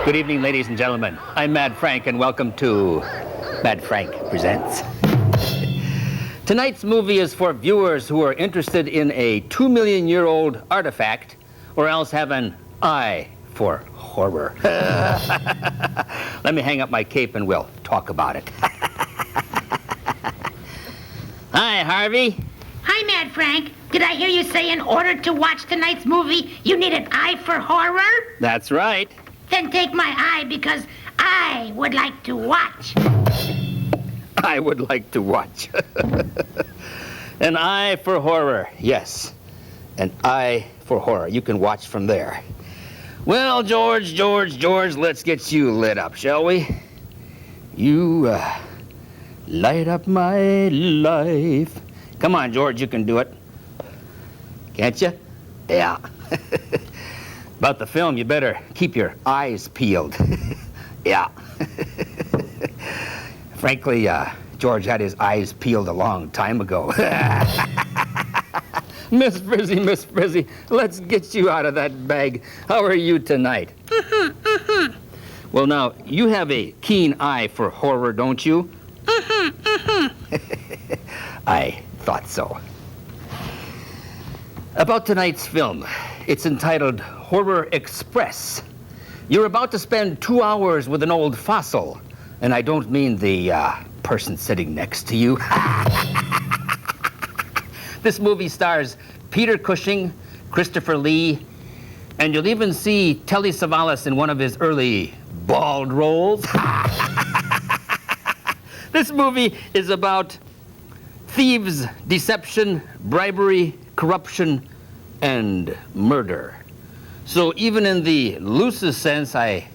Good evening, ladies and gentlemen. I'm Mad Frank, and welcome to Mad Frank Presents. Tonight's movie is for viewers who are interested in a 2-million-year-old artifact, or else have an eye for horror. Let me hang up my cape and we'll talk about it. Hi, Harvey. Hi, Mad Frank. Did I hear you say in order to watch tonight's movie, you need an eye for horror? That's right. Then take my eye because I would like to watch. I would like to watch. An eye for horror, yes. An eye for horror. You can watch from there. Well, George, let's get you lit up, shall we? You light up my life. Come on, George, you can do it. Can't you? Yeah. About the film, you better keep your eyes peeled. Yeah. Frankly, George had his eyes peeled a long time ago. Miss Frizzy, let's get you out of that bag. How are you tonight? Well, now, you have a keen eye for horror, don't you? I thought so. About tonight's film, it's entitled Horror Express. You're about to spend 2 hours with an old fossil, and I don't mean the person sitting next to you. This movie stars Peter Cushing, Christopher Lee, and you'll even see Telly Savalas in one of his early bald roles. This movie is about thieves, deception, bribery, corruption, and murder. So even in the loosest sense, I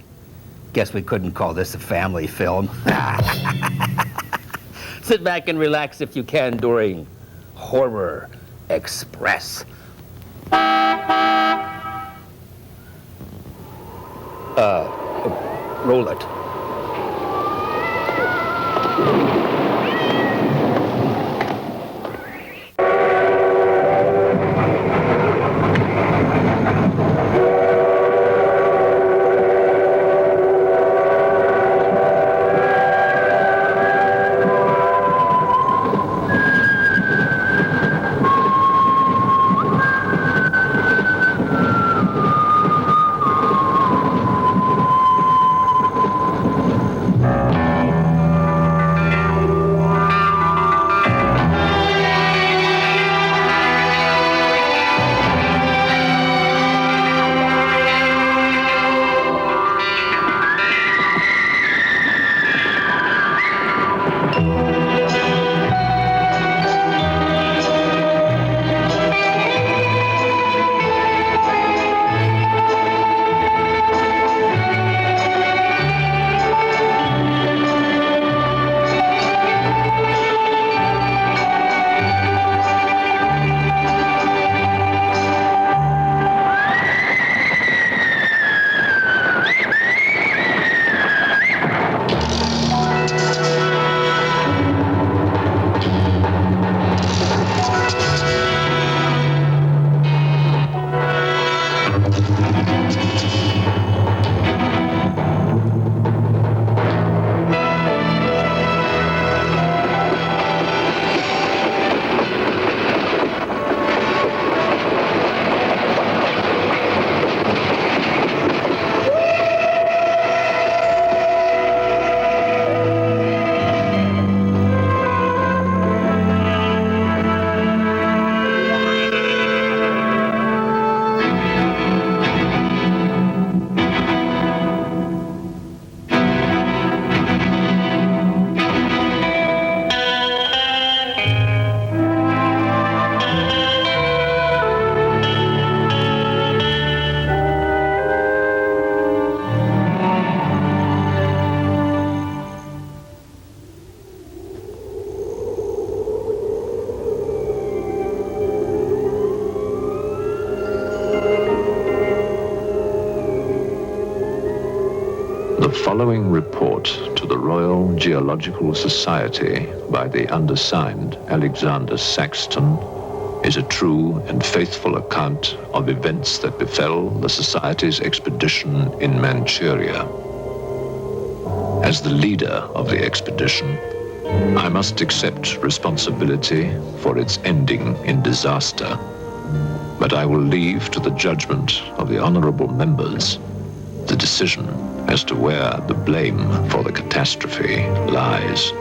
guess we couldn't call this a family film. Sit back and relax if you can during Horror Express. Roll it. The following report to the Royal Geological Society by the undersigned Alexander Saxton is a true and faithful account of events that befell the Society's expedition in Manchuria. As the leader of the expedition, I must accept responsibility for its ending in disaster, but I will leave to the judgment of the honorable members the decision as to where the blame for the catastrophe lies.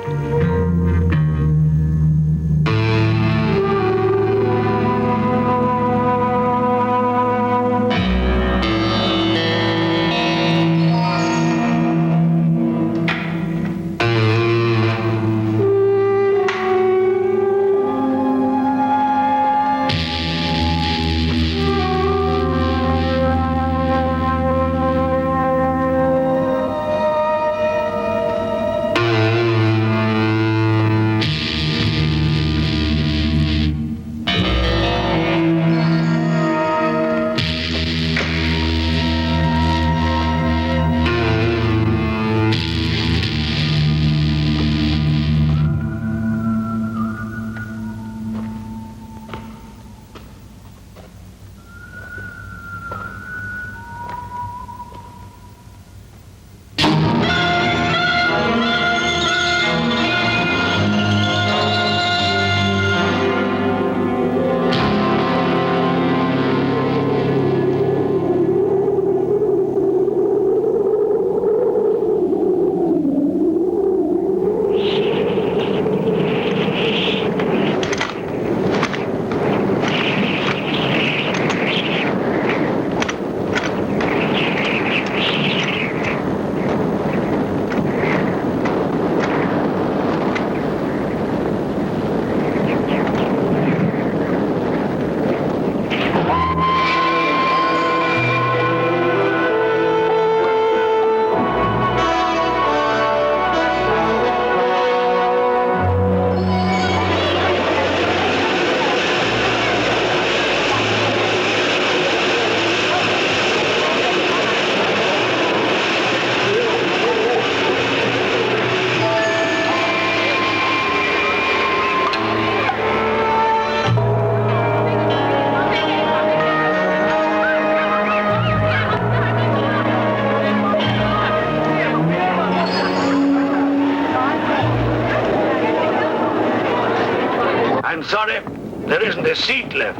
I'm sorry, there isn't a seat left.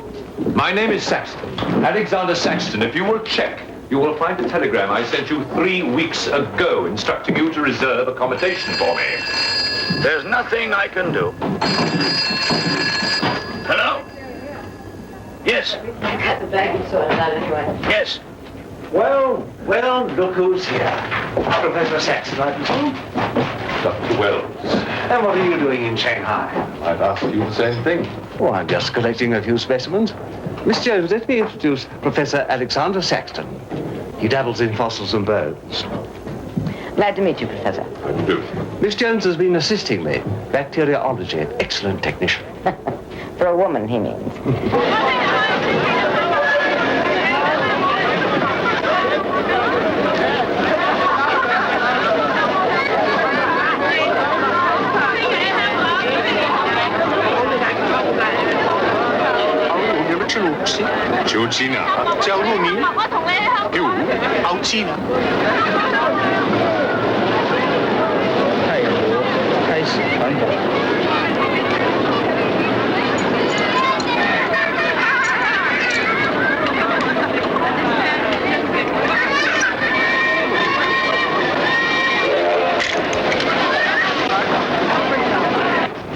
My name is Saxton, Alexander Saxton. If you will check, you will find a telegram I sent you 3 weeks ago instructing you to reserve accommodation for me. There's nothing I can do. Hello? Yes. At the back, you saw it anyway. Yes. Well, look who's here. Professor Saxton, I presume? Dr. Wells, And what are you doing in Shanghai? I've asked you the same thing. Oh, I'm just collecting a few specimens. Miss Jones, let me introduce Professor Alexander Saxton. He dabbles in fossils and bones. Glad to meet you, Professor. How do you do? Miss Jones has been assisting me. Bacteriology, excellent technician. For a woman, he means.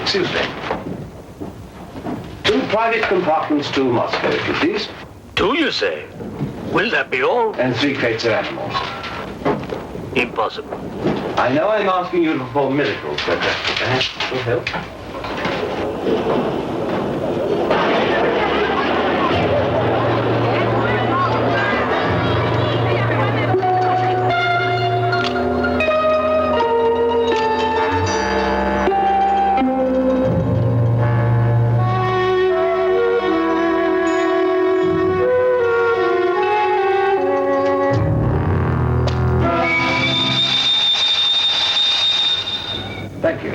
Excuse me. 2 private compartments to Moscow, if you please. 2, you say? Will that be all? And 3 crates of animals. Impossible. I know I'm asking you to perform miracles, but perhaps it will help. Thank you.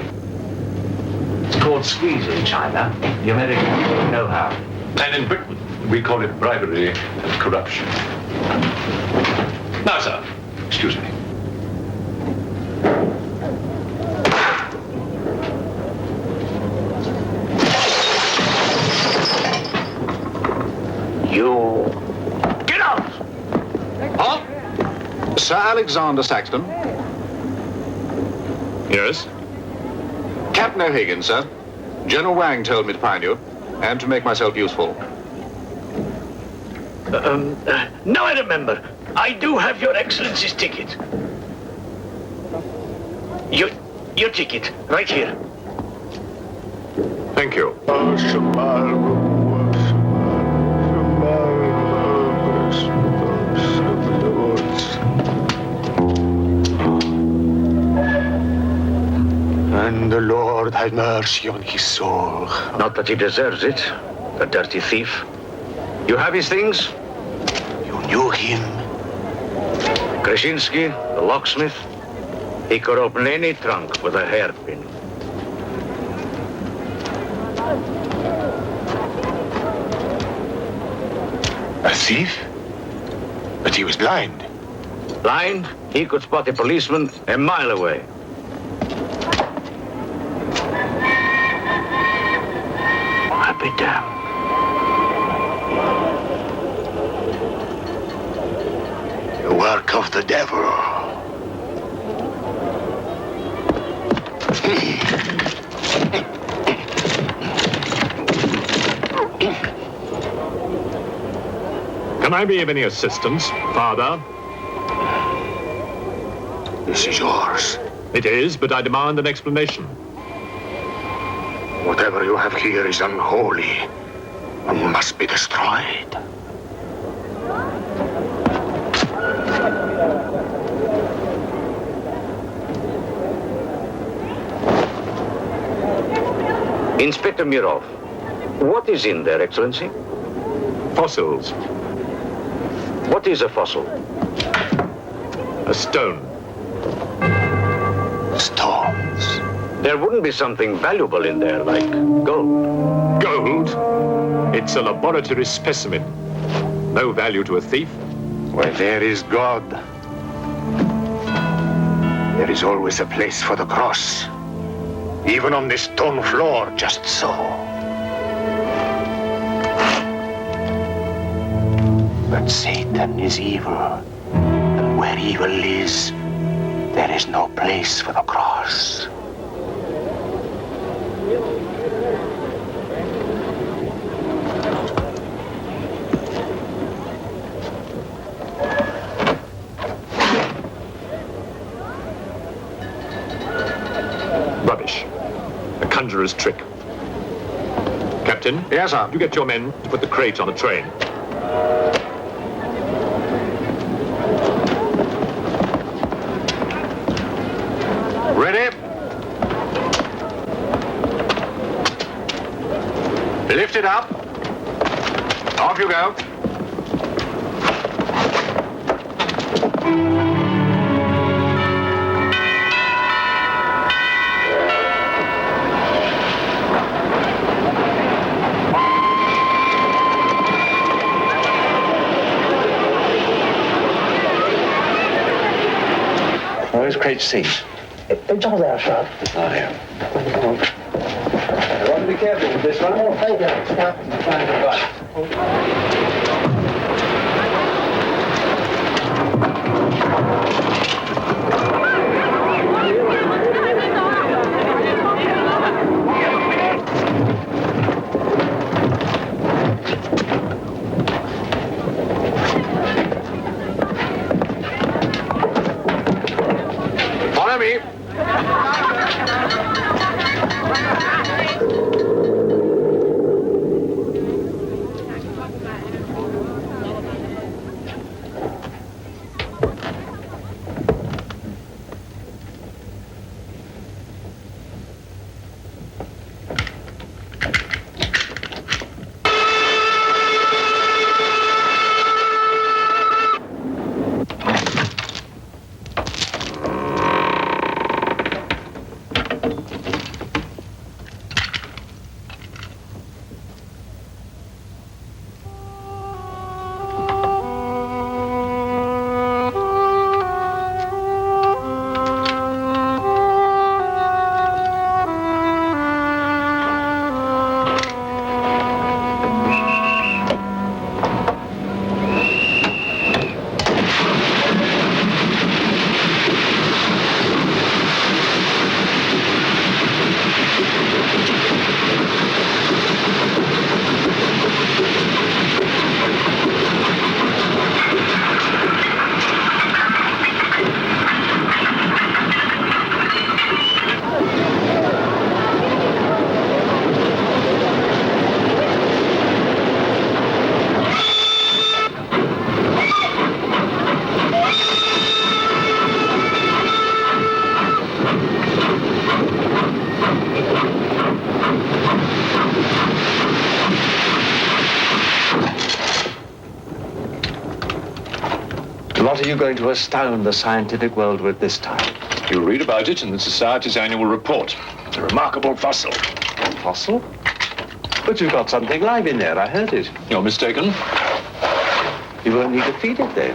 It's called squeeze in China. The Americans know how. And in Britain, we call it bribery and corruption. Now, sir, excuse me. You... Get out! Huh? Sir Alexander Saxton. Yes? Captain O'Higgins, sir. General Wang told me to find you, and to make myself useful. Now I remember. I do have your Excellency's ticket. Your ticket, right here. Thank you. And the Lord have mercy on his soul. Not that he deserves it, the dirty thief. You have his things? You knew him? Krasinski, the locksmith, he could open any trunk with a hairpin. A thief? But he was blind. Blind, he could spot a policeman a mile away. I'll be damned. The work of the devil. Can I be of any assistance, Father? This is yours. It is, but I demand an explanation. Whatever you have here is unholy and must be destroyed. Inspector Mirov, what is in there, Excellency? Fossils. What is a fossil? A stone. Stones. There wouldn't be something valuable in there, like gold. Gold? It's a laboratory specimen. No value to a thief. Where there is God, there is always a place for the cross. Even on this stone floor, just so. But Satan is evil. And where evil is, there is no place for the cross. Rubbish. A conjurer's trick. Captain? Yes, sir. You get your men to put the crate on a train. Ready? Lift it up. Off you go. Where's crate C? It's all there, sir. Oh, here. You want to be careful with this one. Oh, thank you. Follow me. what are you going to astound the scientific world with this time? You'll read about it in the Society's annual report. It's a remarkable fossil. Fossil? But you've got something live in there, I heard it. You're mistaken. You won't need to feed it then.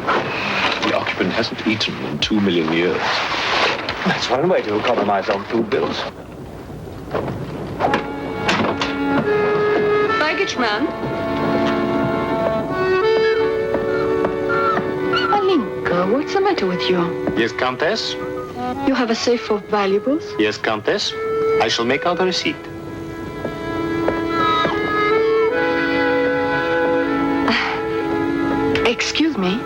The occupant hasn't eaten in 2 million years. That's one way to economize on food bills. Baggage man? Alinka, what's the matter with you? Yes, Countess? You have a safe full of valuables? Yes, Countess. I shall make out a receipt. Excuse me.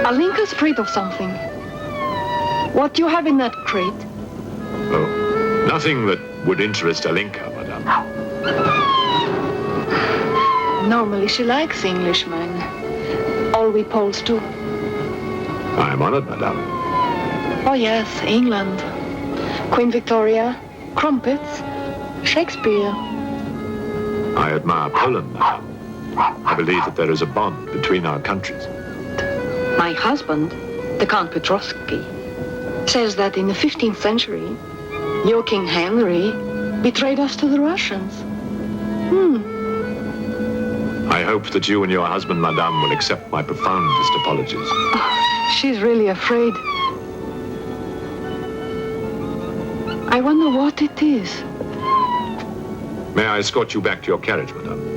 Alinka's afraid of something. What do you have in that crate? Oh, nothing that would interest Alinka, madame. Normally she likes Englishmen. All we Poles do. I am honored, madame. Oh yes, England. Queen Victoria, crumpets, Shakespeare. I admire Poland, madame. I believe that there is a bond between our countries. My husband, the Count Petrovsky, says that in the 15th century, your King Henry betrayed us to the Russians. I hope that you and your husband, madame, will accept my profoundest apologies. Oh, she's really afraid. I wonder what it is. May I escort you back to your carriage, madame?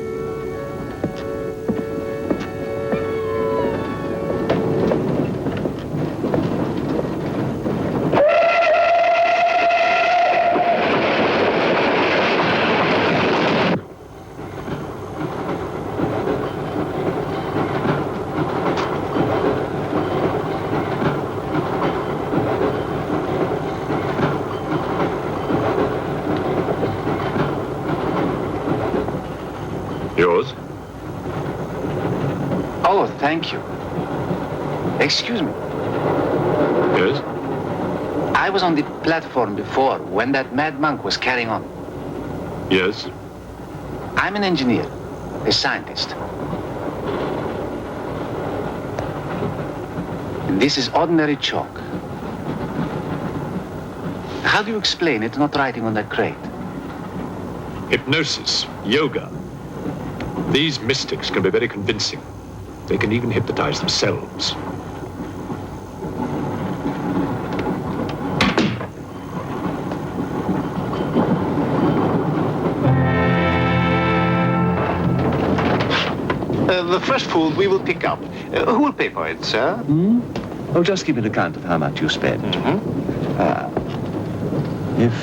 Yours? Oh, thank you. Excuse me. Yes? I was on the platform before when that mad monk was carrying on. Yes? I'm an engineer, a scientist. This is ordinary chalk. How do you explain it not writing on that crate? Hypnosis, yoga. These mystics can be very convincing. They can even hypnotize themselves. The first food we will pick up. Who will pay for it, sir? Oh, just give an account of how much you spent. If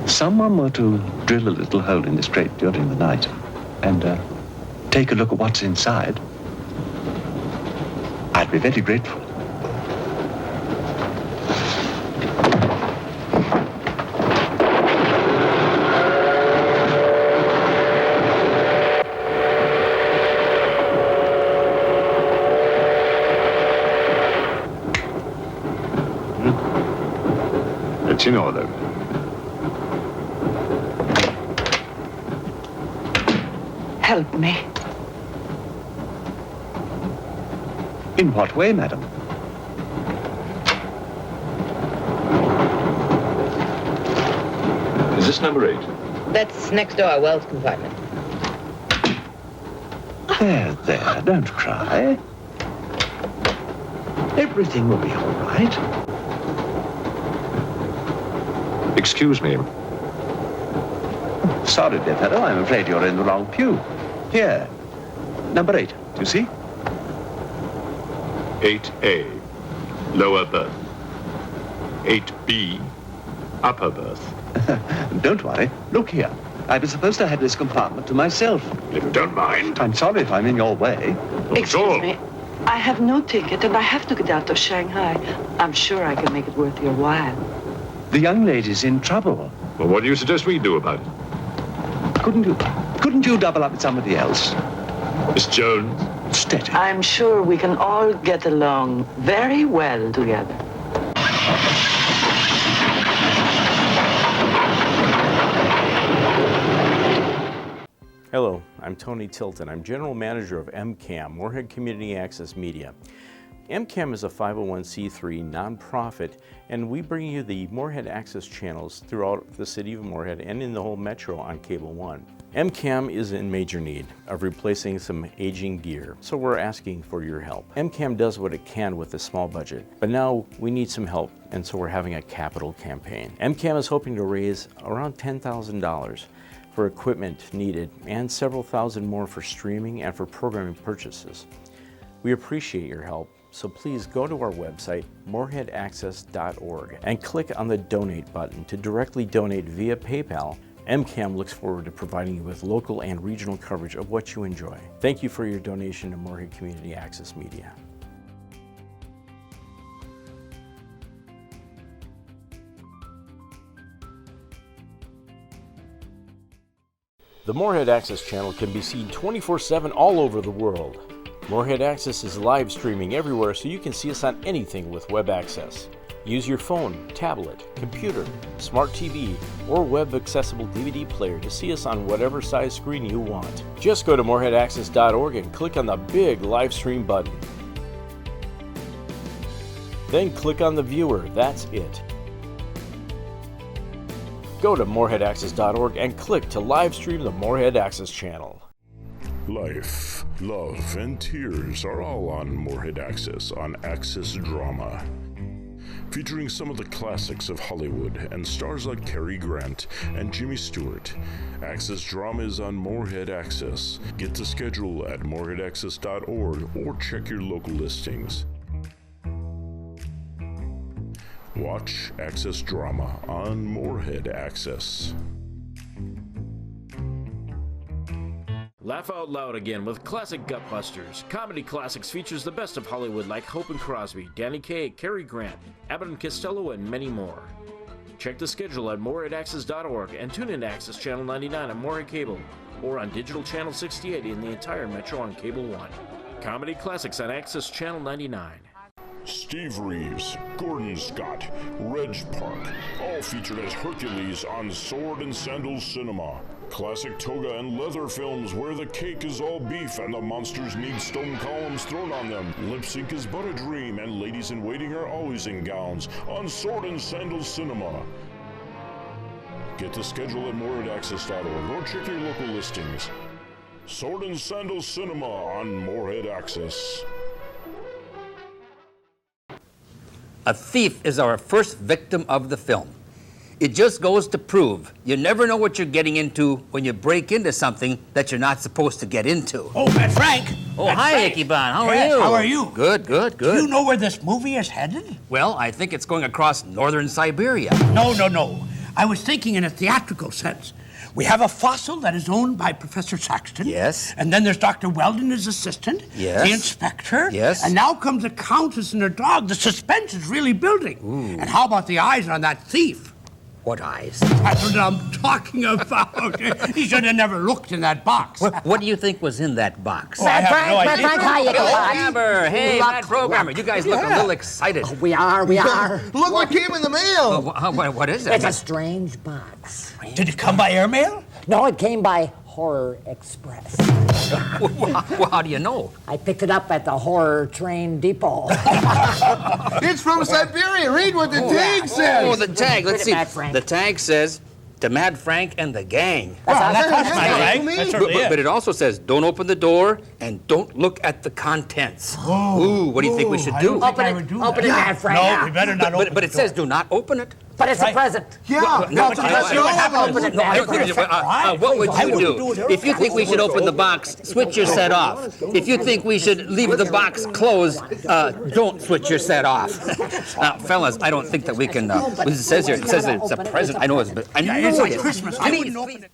someone were to drill a little hole in this crate during the night and take a look at what's inside, I'd be very grateful. It's in order. Help me. In what way, madam? Is this number 8? That's next door, Wells compartment. There, don't cry. Everything will be all right. Excuse me. Sorry, dear fellow, I'm afraid you're in the wrong pew. Here, number 8, do you see? 8A, lower berth. 8B, upper berth. Don't worry. Look here. I was supposed to have this compartment to myself. If you don't mind. I'm sorry if I'm in your way. Excuse me. I have no ticket and I have to get out of Shanghai. I'm sure I can make it worth your while. The young lady's in trouble. Well, what do you suggest we do about it? Couldn't you double up with somebody else? Miss Jones? Steady. I'm sure we can all get along very well together. Hello, I'm Tony Tilton. I'm General Manager of MCAM, Moorhead Community Access Media. MCAM is a 501c3 nonprofit, and we bring you the Moorhead Access channels throughout the city of Moorhead and in the whole metro on Cable 1. MCAM is in major need of replacing some aging gear, so we're asking for your help. MCAM does what it can with a small budget, but now we need some help, and so we're having a capital campaign. MCAM is hoping to raise around $10,000 for equipment needed and several thousand more for streaming and for programming purchases. We appreciate your help, so please go to our website, moorheadaccess.org, and click on the donate button to directly donate via PayPal. MCAM looks forward to providing you with local and regional coverage of what you enjoy. Thank you for your donation to Moorhead Community Access Media. The Moorhead Access channel can be seen 24/7 all over the world. Moorhead Access is live streaming everywhere, so you can see us on anything with web access. Use your phone, tablet, computer, smart TV, or web-accessible DVD player to see us on whatever size screen you want. Just go to moorheadaccess.org and click on the big live stream button. Then click on the viewer, that's it. Go to moorheadaccess.org and click to live stream the Moorhead Access channel. Life, love, and tears are all on Moorhead Access on Access Drama. Featuring some of the classics of Hollywood and stars like Cary Grant and Jimmy Stewart. Access Drama is on Moorhead Access. Get the schedule at moorheadaccess.org or check your local listings. Watch Access Drama on Moorhead Access. Laugh out loud again with classic Gutbusters. Comedy Classics features the best of Hollywood like Hope and Crosby, Danny Kaye, Cary Grant, Abbott and Costello, and many more. Check the schedule at moorheadaccess.org and tune in to Access Channel 99 on Moorhead Cable or on Digital Channel 68 in the entire metro on Cable 1. Comedy Classics on Access Channel 99. Steve Reeves, Gordon Scott, Reg Park, all featured as Hercules on Sword and Sandals Cinema. Classic toga and leather films where the cake is all beef and the monsters need stone columns thrown on them. Lip sync is but a dream and ladies in waiting are always in gowns on Sword and Sandals Cinema. Get the schedule at moorheadaccess.org or check your local listings. Sword and Sandals Cinema on Moorhead Access. A thief is our first victim of the film. It just goes to prove you never know what you're getting into when you break into something that you're not supposed to get into. Oh, Matt Frank. Oh, Matt hi, Frank. Ichabod. How are Yes, you? how are you? Good. Do you know where this movie is headed? Well, I think it's going across northern Siberia. No. I was thinking in a theatrical sense. We have a fossil that is owned by Professor Saxton. Yes. And then there's Dr. Weldon, his assistant. Yes. The inspector. Yes. And now comes the Countess and her dog. The suspense is really building. Ooh. And how about the eyes on that thief? What eyes? That's what I'm talking about. He should have never looked in that box. What do you think was in that box? I have no idea. Matt Frank, hi, Ichabod. Programmer. Hey, Matt Programmer. You guys look a little excited. We are. Look what came in the mail. What is it? It's a strange box. Did it come by airmail? No, it came by Horror Express. Well, how do you know? I picked it up at the Horror Train Depot. It's from Siberia. Read what the tag says. Oh, the tag. Let's see. Mad Frank. The tag says, to Mad Frank and the gang. That's Mad Frank. That's But it also says, don't open the door and don't look at the contents. Ooh, what do you think we should do? Open it, Mad Frank. No, we better not open it. But it says, do not open it. But it's a present. Yeah. What would you do? If you think we should open the box, switch your set off. If you think we should leave the box closed, don't switch your set off. Now, fellas, I don't think that we can. It says here, that it's a present. I know it's. It's like Christmas. I wouldn't open it.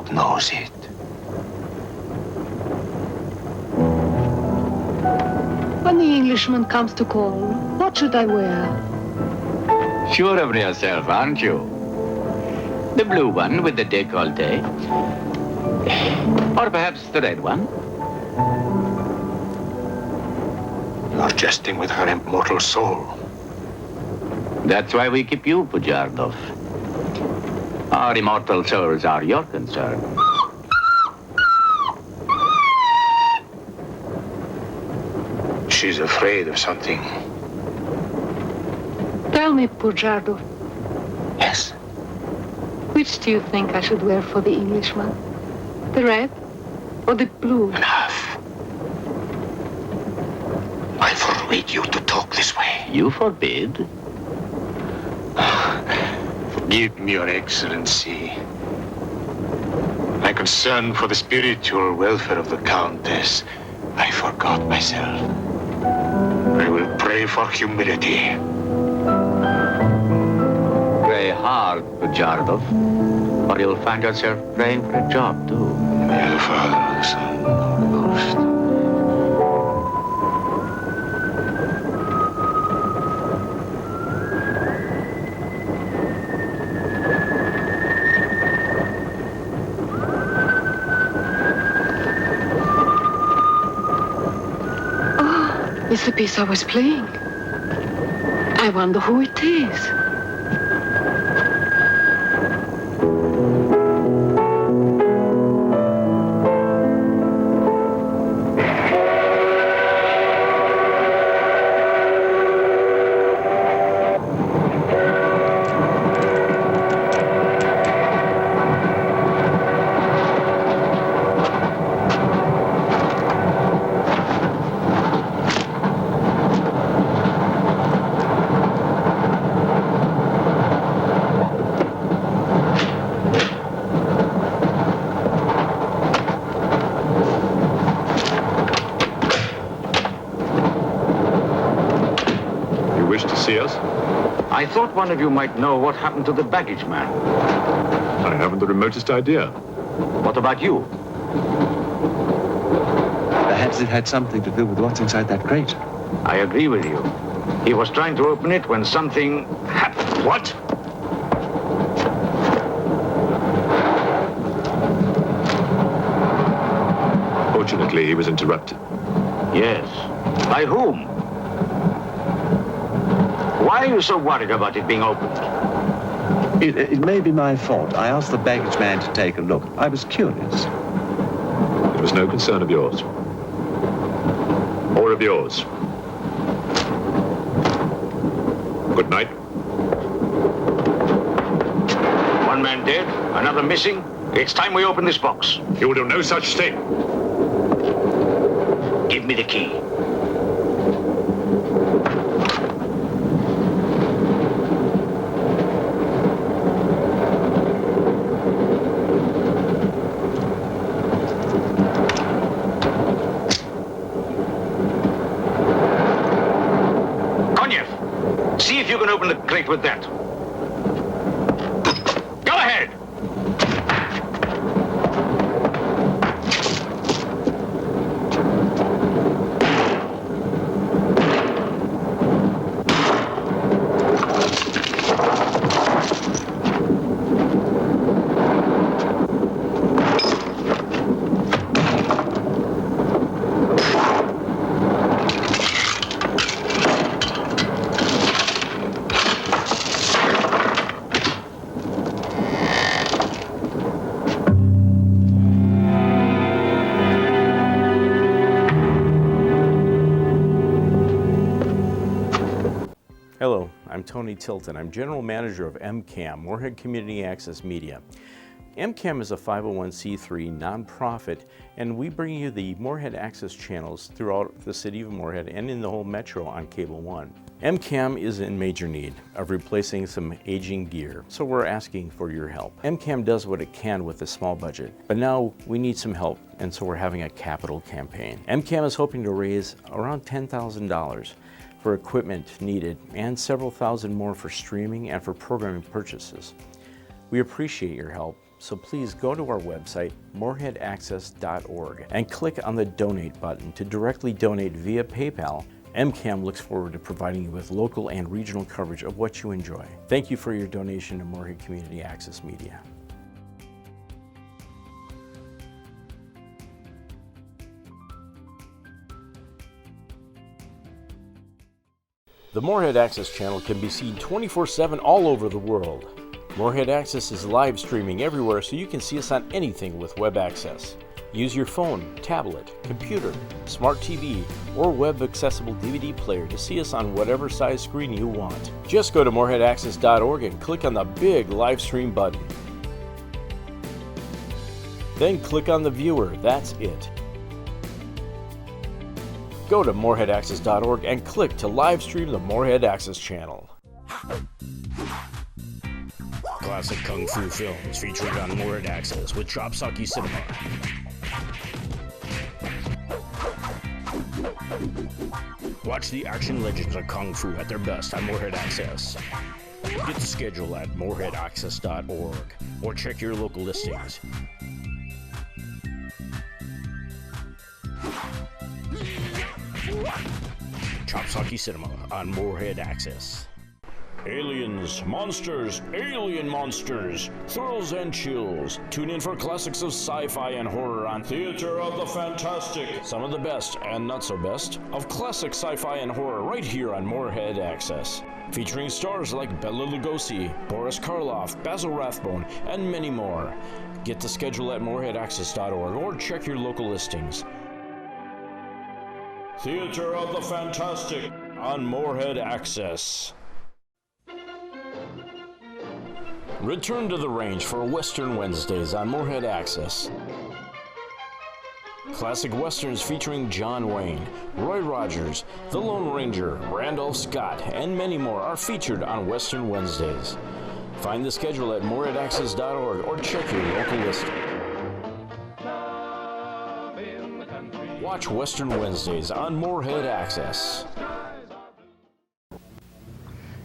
dog knows it. When the Englishman comes to call, what should I wear? Sure of yourself, aren't you? The blue one with the décolleté. Or perhaps the red one. You're jesting with her immortal soul. That's why we keep you, Pujardov. Our immortal souls are your concern. She's afraid of something. Tell me, Pujardov. Yes. Which do you think I should wear for the Englishman? The red or the blue? Enough. I forbid you to talk this way. You forbid? Forgive me, Your Excellency. My concern for the spiritual welfare of the Countess, I forgot myself. I will pray for humility. Pray hard, Pujardov, or you'll find yourself praying for a job, too. In the name of the Father, the Son, and the Holy Ghost. It's the piece I was playing. I wonder who it is. I thought one of you might know what happened to the baggage man. I haven't the remotest idea. What about you? Perhaps it had something to do with what's inside that crate. I agree with you. He was trying to open it when something happened. What? Fortunately, he was interrupted. Yes. By whom? Why are you so worried about it being opened? It may be my fault. I asked the baggage man to take a look. I was curious. It was no concern of yours. Or of yours. Good night. One man dead, another missing. It's time we open this box. You will do no such thing. Give me the key. See if you can open the crate with that. Go ahead! Hello, I'm Tony Tilton. I'm General Manager of MCAM, Moorhead Community Access Media. MCAM is a 501c3 nonprofit, and we bring you the Moorhead Access channels throughout the city of Moorhead and in the whole metro on Cable 1. MCAM is in major need of replacing some aging gear, so we're asking for your help. MCAM does what it can with a small budget, but now we need some help, and so we're having a capital campaign. MCAM is hoping to raise around $10,000 for equipment needed and several thousand more for streaming and for programming purchases. We appreciate your help, so please go to our website, moreheadaccess.org, and click on the Donate button to directly donate via PayPal. MCAM looks forward to providing you with local and regional coverage of what you enjoy. Thank you for your donation to Morehead Community Access Media. The Morehead Access channel can be seen 24/7 all over the world. Morehead Access is live streaming everywhere, so you can see us on anything with web access. Use your phone, tablet, computer, smart TV, or web-accessible DVD player to see us on whatever size screen you want. Just go to moreheadaccess.org and click on the big live stream button. Then click on the viewer, that's it. Go to moreheadaccess.org and click to live stream the Morehead Access channel. Classic Kung Fu films featured on Morehead Access with Chopsaki Cinema. Watch the action legends of Kung Fu at their best on Morehead Access. Get the schedule at moreheadaccess.org or check your local listings. Chopsaki Cinema on Morehead Access. Aliens, monsters, alien monsters, thrills and chills. Tune in for classics of sci-fi and horror on Theater of the Fantastic. Some of the best and not so best of classic sci-fi and horror right here on Morehead Access. Featuring stars like Bela Lugosi, Boris Karloff, Basil Rathbone, and many more. Get the schedule at moreheadaccess.org or check your local listings. Theater of the Fantastic on Morehead Access. Return to the range for Western Wednesdays on Morehead Access. Classic westerns featuring John Wayne, Roy Rogers, The Lone Ranger, Randolph Scott, and many more are featured on Western Wednesdays. Find the schedule at moreheadaccess.org or check your local listing. Watch Western Wednesdays on Morehead Access.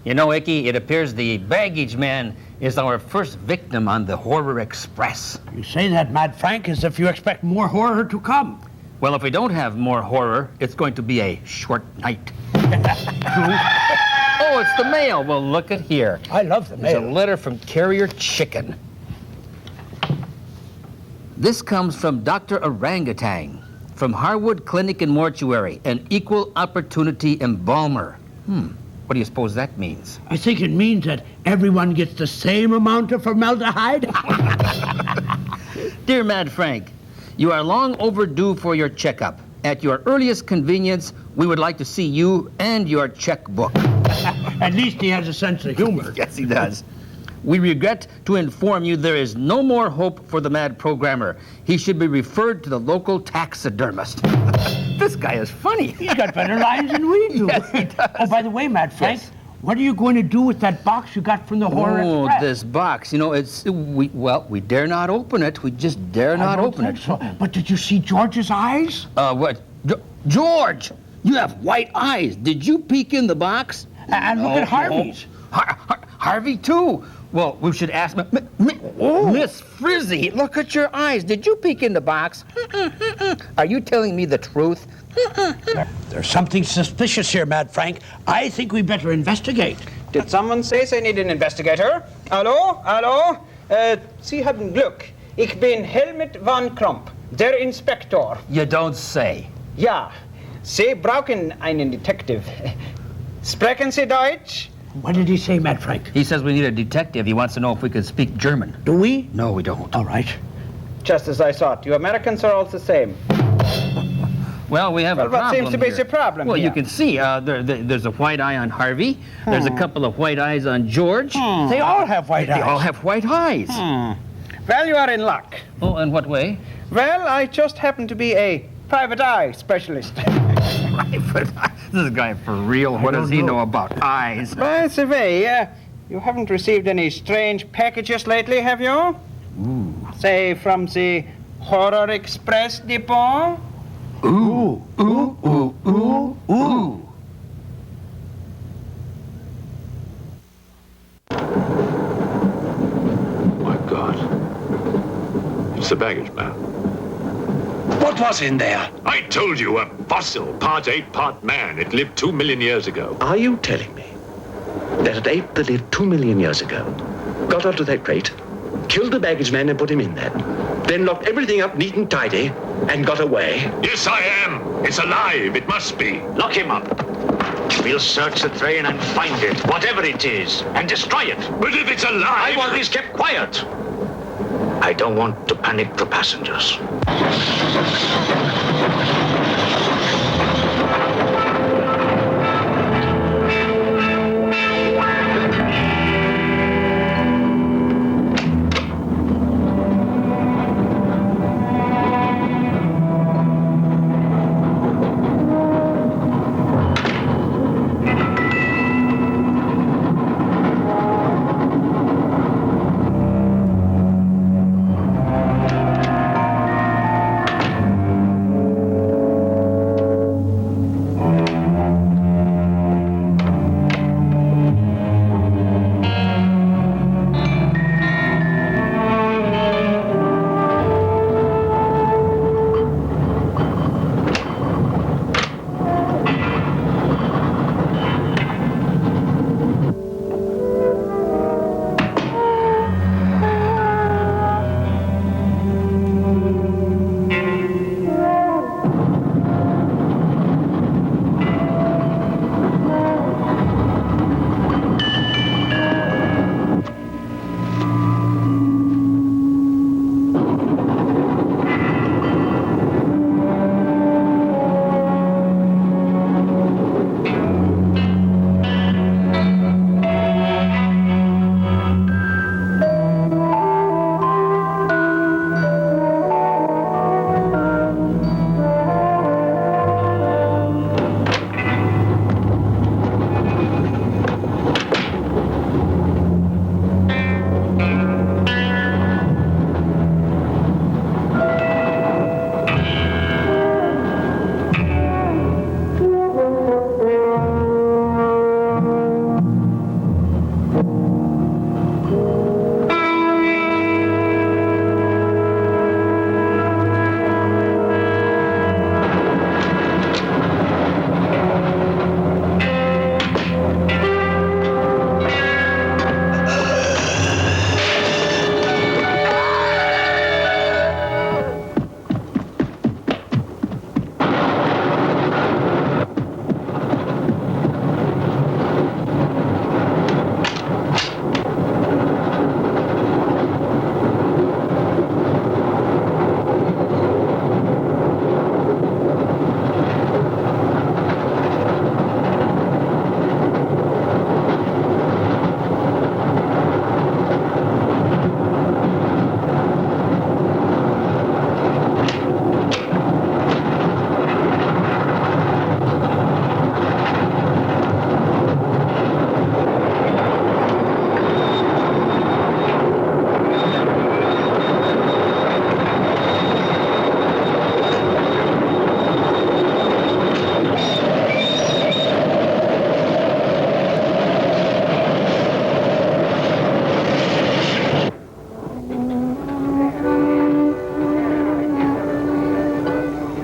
You know, Icky, it appears the baggage man is our first victim on the Horror Express. You say that, Mad Frank, as if you expect more horror to come. Well, if we don't have more horror, it's going to be a short night. Oh, it's the mail. Well, look at here. I love the mail. There's a letter from Carrier Chicken. This comes from Dr. Orangutan, from Harwood Clinic and Mortuary, an equal opportunity embalmer. What do you suppose that means? I think it means that everyone gets the same amount of formaldehyde. Dear Mad Frank, you are long overdue for your checkup. At your earliest convenience, we would like to see you and your checkbook. At least he has a sense of humor. Yes, he does. We regret to inform you there is no more hope for the mad programmer. He should be referred to the local taxidermist. This guy is funny. He's got better lines than we do. Yes, he does. Oh, by the way, Mad Frank, yes. What are you going to do with that box you got from the Horror Express? This box, you know, we dare not open it. We just dare not open it. So. But did you see George's eyes? What? George, you have white eyes. Did you peek in the box? And look at Harvey's. Harvey, too. Well, we should ask Miss Frizzy, look at your eyes. Did you peek in the box? Are you telling me the truth? There's something suspicious here, Mad Frank. I think we better investigate. Did someone say they need an investigator? Hallo? Hallo? Sie haben Glück. Ich bin Helmut van Kromp, der Inspektor. You don't say. Ja, Sie brauchen einen Detective. Sprechen Sie Deutsch? What did he say, Mad Frank? He says we need a detective. He wants to know if we can speak German. Do we? No, we don't. All right. Just as I thought. You Americans are all the same. Well, we have a problem what seems to be here. the problem Well, here? you can see there's a white eye on Harvey. There's a couple of white eyes on George. They all have white eyes. They all have white eyes. Well, you are in luck. Oh, in what way? Well, I just happen to be a private eye specialist. Private eye? This guy for real. What does he know about eyes? By the way, you haven't received any strange packages lately, have you? Ooh. Say, from the Horror Express depot? Ooh, ooh, ooh, ooh, ooh. My God. It's the baggage, man. What was in there? I told you, a fossil, part ape, part man. It lived 2 million years ago. Are you telling me that an ape that lived 2 million years ago got onto that crate, killed the baggage man and put him in there, then locked everything up neat and tidy and got away? Yes, I am. It's alive. It must be. Lock him up. We'll search the train and find it, whatever it is, and destroy it. But if it's alive... I want this kept quiet. I don't want to panic the passengers.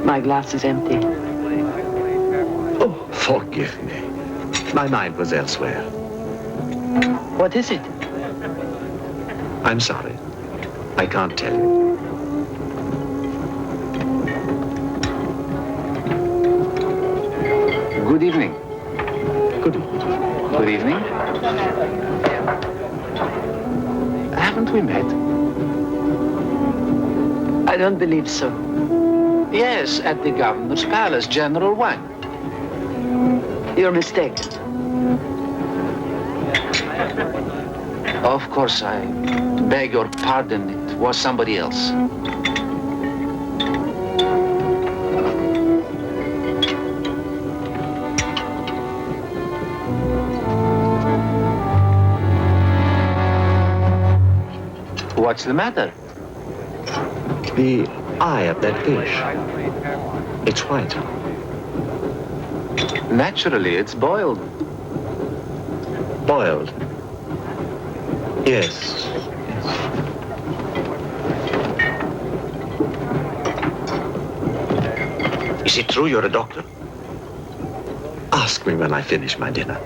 My glass is empty. Oh, forgive me. My mind was elsewhere. What is it? I'm sorry. I can't tell you. Good evening. Good evening. Good evening. Haven't we met? I don't believe so. Yes, at the governor's palace, General Wang. You're mistaken. Of course, I beg your pardon. It was somebody else. What's the matter? The eye of that fish. It's white. Naturally, it's boiled. Boiled. Yes. Is it true you're a doctor? Ask me when I finish my dinner.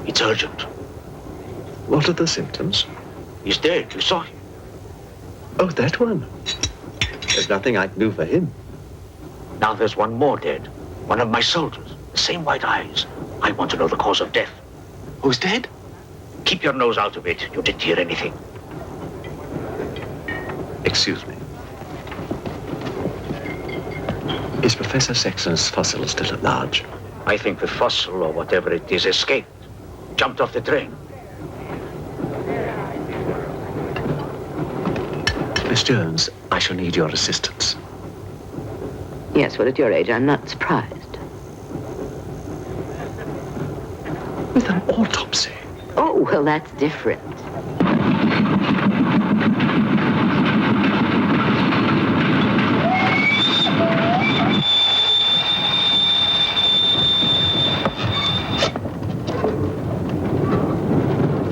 It's urgent. What are the symptoms? He's dead. You saw him. Oh, that one. There's nothing I can do for him. Now there's one more dead. One of my soldiers. The same white eyes. I want to know the cause of death. Who's dead? Keep your nose out of it. You didn't hear anything. Excuse me. Is Professor Saxon's fossil still at large? I think the fossil, or whatever it is, escaped. Jumped off the train. Miss Jones, I shall need your assistance. Yes, well, at your age, I'm not surprised. With an autopsy? Oh, well, that's different.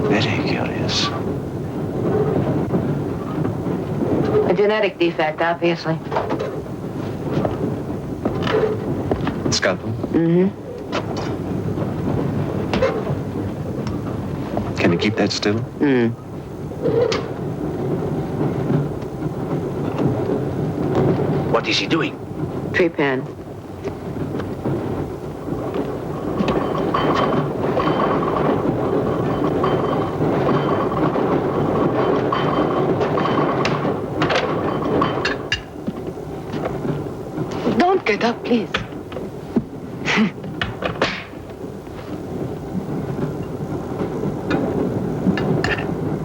Very curious. A genetic defect, obviously. Scalpel? Mm-hmm. Can you keep that still? What is he doing? Trepan. Don't get up, please.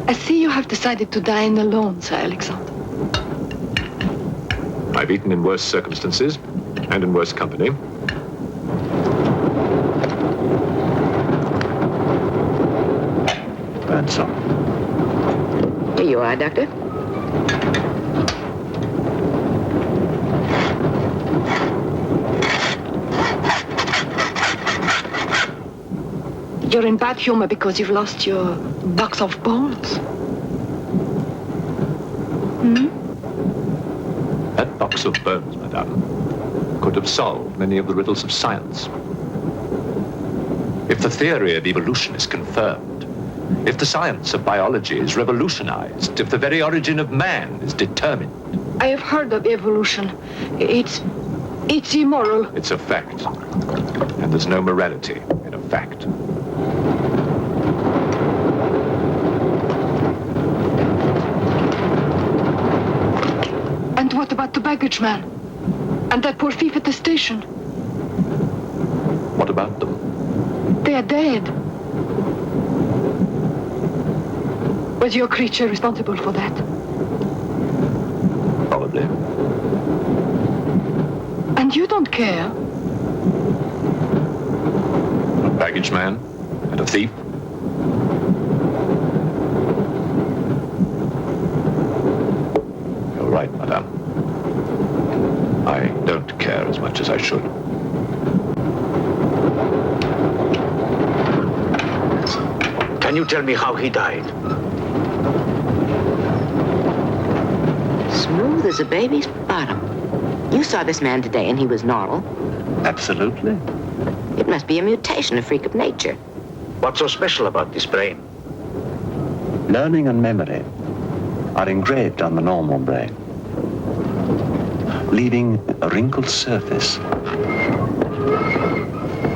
I see you have decided to dine alone, Sir Alexander. I've eaten in worse circumstances and in worse company. Burnsome. Here you are, Doctor. You're in bad humor because you've lost your box of balls. That box of bones, madame, could have solved many of the riddles of science. If the theory of evolution is confirmed, if the science of biology is revolutionized, if the very origin of man is determined. I have heard of evolution. It's immoral. It's a fact. And there's no morality in a fact. And what about the baggage man? And that poor thief at the station? What about them? They are dead. Was your creature responsible for that? Probably. And you don't care? A baggage man and a thief. You're right, madame. I don't care as much as I should. Can you tell me how he died? Smooth as a baby's bottom. You saw this man today and he was normal. Absolutely. It must be a mutation, a freak of nature. What's so special about this brain? Learning and memory are engraved on the normal brain, leaving a wrinkled surface.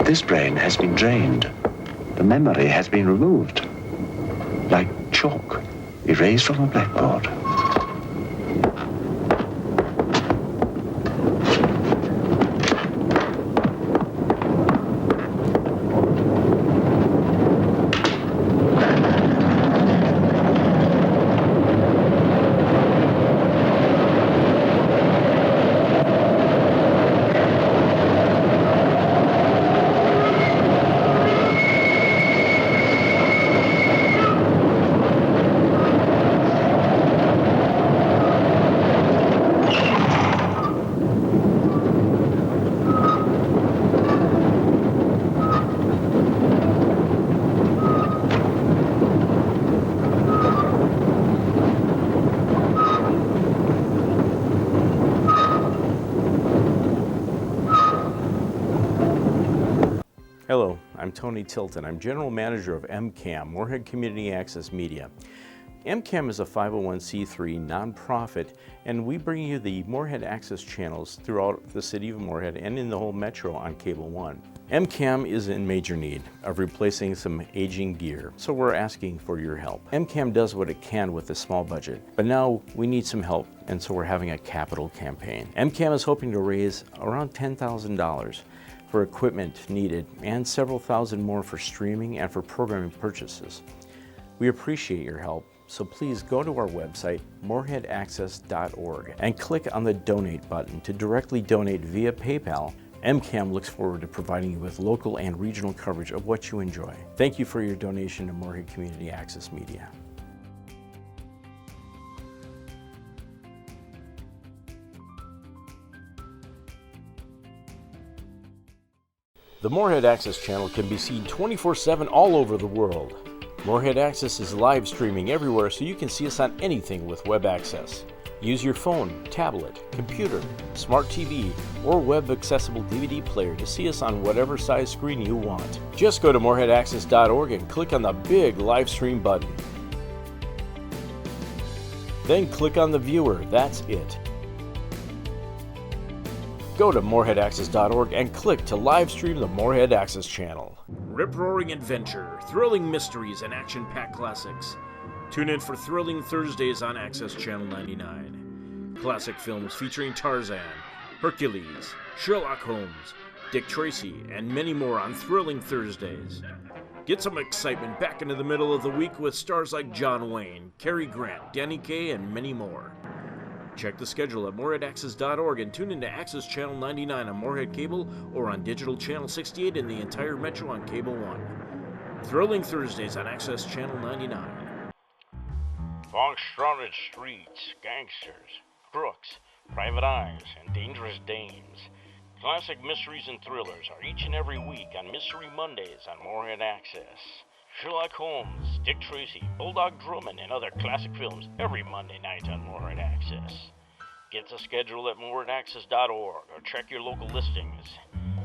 This brain has been drained. The memory has been removed, like chalk erased from a blackboard. Hello, I'm Tony Tilton. I'm General Manager of MCAM, Moorhead Community Access Media. MCAM is a 501c3 nonprofit, and we bring you the Moorhead Access channels throughout the city of Moorhead and in the whole metro on Cable 1. MCAM is in major need of replacing some aging gear, so we're asking for your help. MCAM does what it can with a small budget, but now we need some help, and so we're having a capital campaign. MCAM is hoping to raise around $10,000 for equipment needed and several thousand more for streaming and for programming purchases. We appreciate your help, so please go to our website, moorheadaccess.org, and click on the Donate button to directly donate via PayPal. MCAM looks forward to providing you with local and regional coverage of what you enjoy. Thank you for your donation to Moorhead Community Access Media. The Moorhead Access channel can be seen 24/7 all over the world. Moorhead Access is live streaming everywhere, so you can see us on anything with web access. Use your phone, tablet, computer, smart TV, or web-accessible DVD player to see us on whatever size screen you want. Just go to moorheadaccess.org and click on the big live stream button. Then click on the viewer, that's it. Go to moorheadaccess.org and click to live stream the Moorhead Access channel. Rip-roaring adventure, thrilling mysteries, and action-packed classics. Tune in for Thrilling Thursdays on Access Channel 99. Classic films featuring Tarzan, Hercules, Sherlock Holmes, Dick Tracy, and many more on Thrilling Thursdays. Get some excitement back into the middle of the week with stars like John Wayne, Cary Grant, Danny Kaye, and many more. Check the schedule at moorheadaccess.org and tune into Access Channel 99 on Moorhead Cable or on Digital Channel 68 in the entire metro on Cable 1. Thrilling Thursdays on Access Channel 99. Long-shrouded streets, gangsters, crooks, private eyes, and dangerous dames. Classic mysteries and thrillers are each and every week on Mystery Mondays on Moorhead Access. Sherlock Holmes, Dick Tracy, Bulldog Drummond, and other classic films every Monday night on Moorhead Access. Get the schedule at moorheadaccess.org or check your local listings.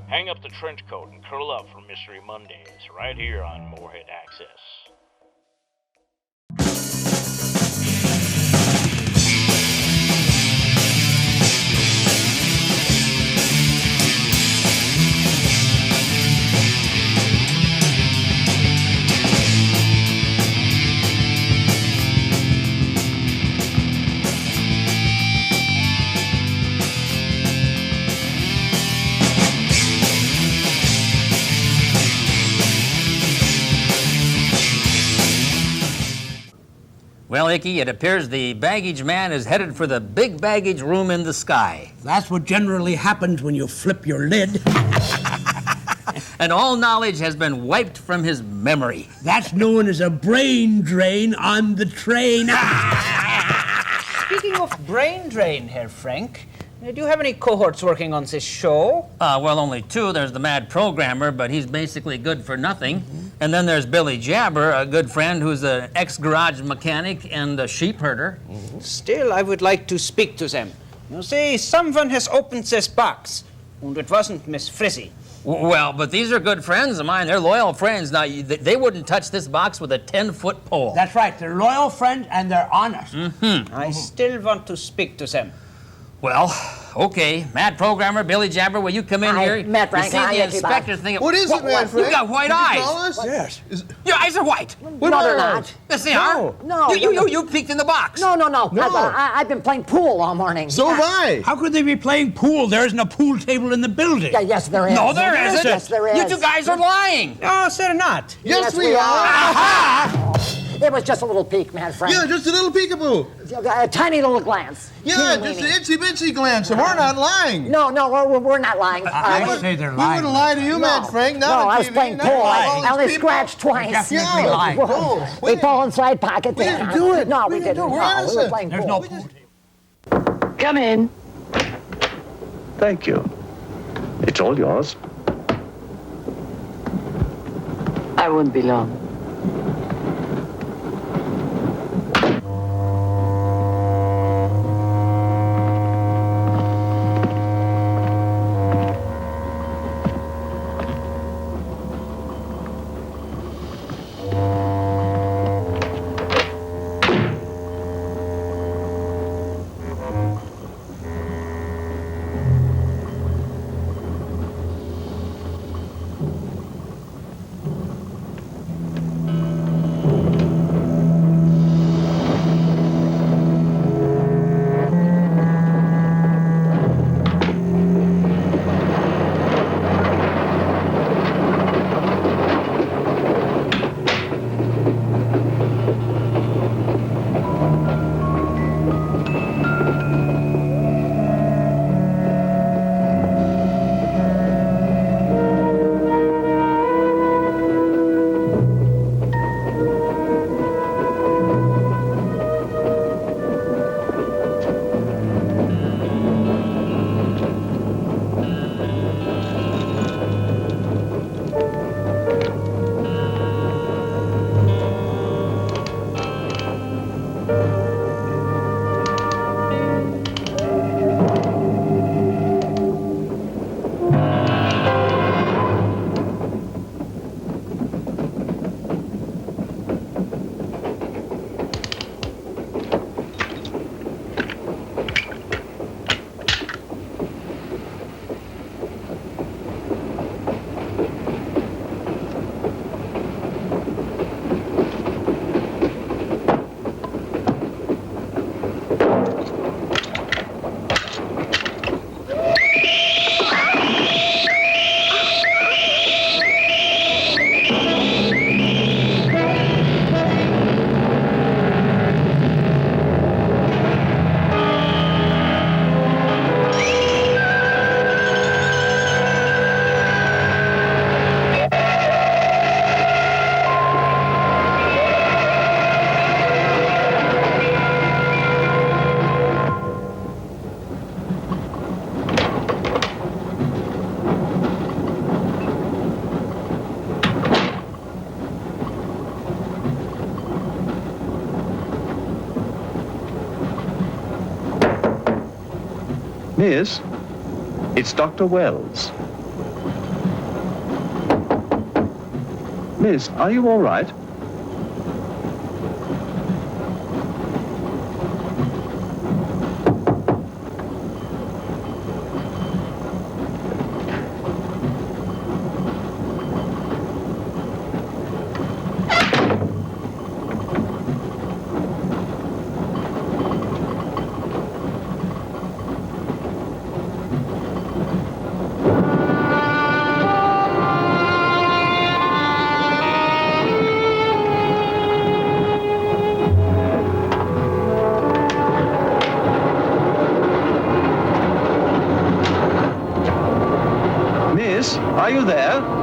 Hang up the trench coat and curl up for Mystery Mondays right here on Moorhead Access. Well, Icky, it appears the baggage man is headed for the big baggage room in the sky. That's what generally happens when you flip your lid. And all knowledge has been wiped from his memory. That's known as a brain drain on the train. Speaking of brain drain, Herr Frank, do you have any cohorts working on this show? Well, only two. There's the mad programmer, but he's basically good for nothing. And then there's Billy Jabber, a good friend who's an ex-garage mechanic and a sheep herder. Still, I would like to speak to them. You see, someone has opened this box, and it wasn't Miss Frizzy. Well, but these are good friends of mine. They're loyal friends. Now, they wouldn't touch this box with a 10-foot pole. That's right. They're loyal friends and they're honest. I still want to speak to them. Well, okay. Mad programmer, Billy Jabber, will you come in here? Matt Frank, you see the inspector thing. What is it, Mad Frank? You got white eyes. Yes. Your eyes are white. No, they're not. Yes, they are. No. You peeked in the box. No. I've been playing pool all morning. So have I. How could they be playing pool? There isn't a pool table in the building. Yeah, yes, there is. No, there isn't. Yes, there is. You two guys are lying. No, they're not. Yes, we are. Aha! It was just a little peek, Mad Frank. Yeah, just a little peekaboo. A tiny little glance. Yeah, just an itsy-bitsy glance, and we're not lying. No, we're not lying. I would say they're lying. We wouldn't lie to you, Mad Frank. No, I was playing pool. I only scratched twice. Definitely lying. We fall inside pocket. We didn't do it. No, we didn't. We're No, we were innocent. playing There's pool. no pool. Come in. Thank you. It's all yours. I won't be long. Miss, it's Dr. Wells. Miss, are you all right? Miss, are you there?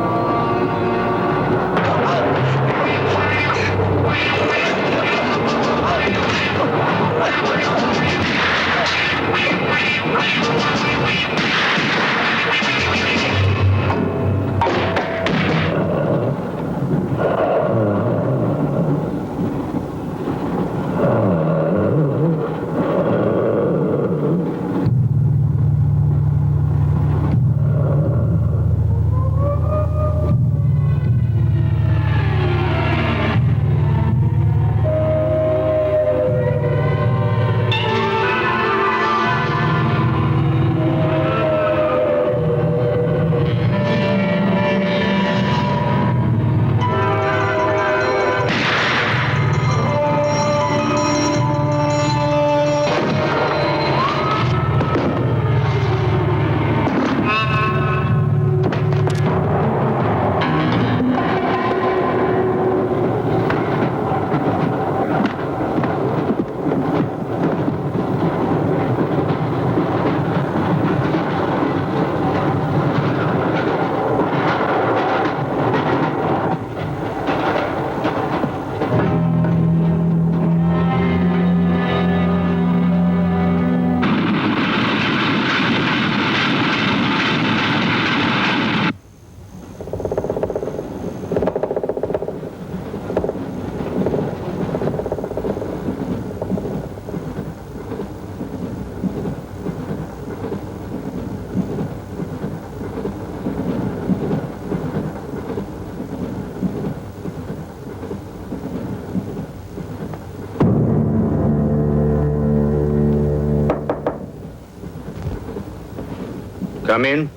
Come in.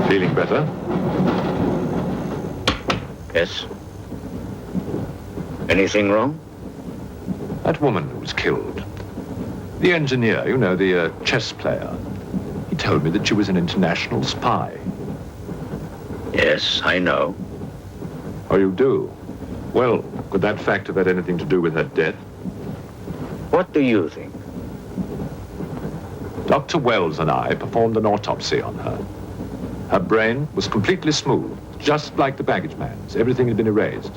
Feeling better? Yes. Anything wrong? That woman who was killed. The engineer, you know, the chess player. He told me that she was an international spy. Yes, I know. Oh, you do? Well, could that fact have had anything to do with her death? What do you think? Dr. Wells and I performed an autopsy on her. Her brain was completely smooth, just like the baggage man's. Everything had been erased.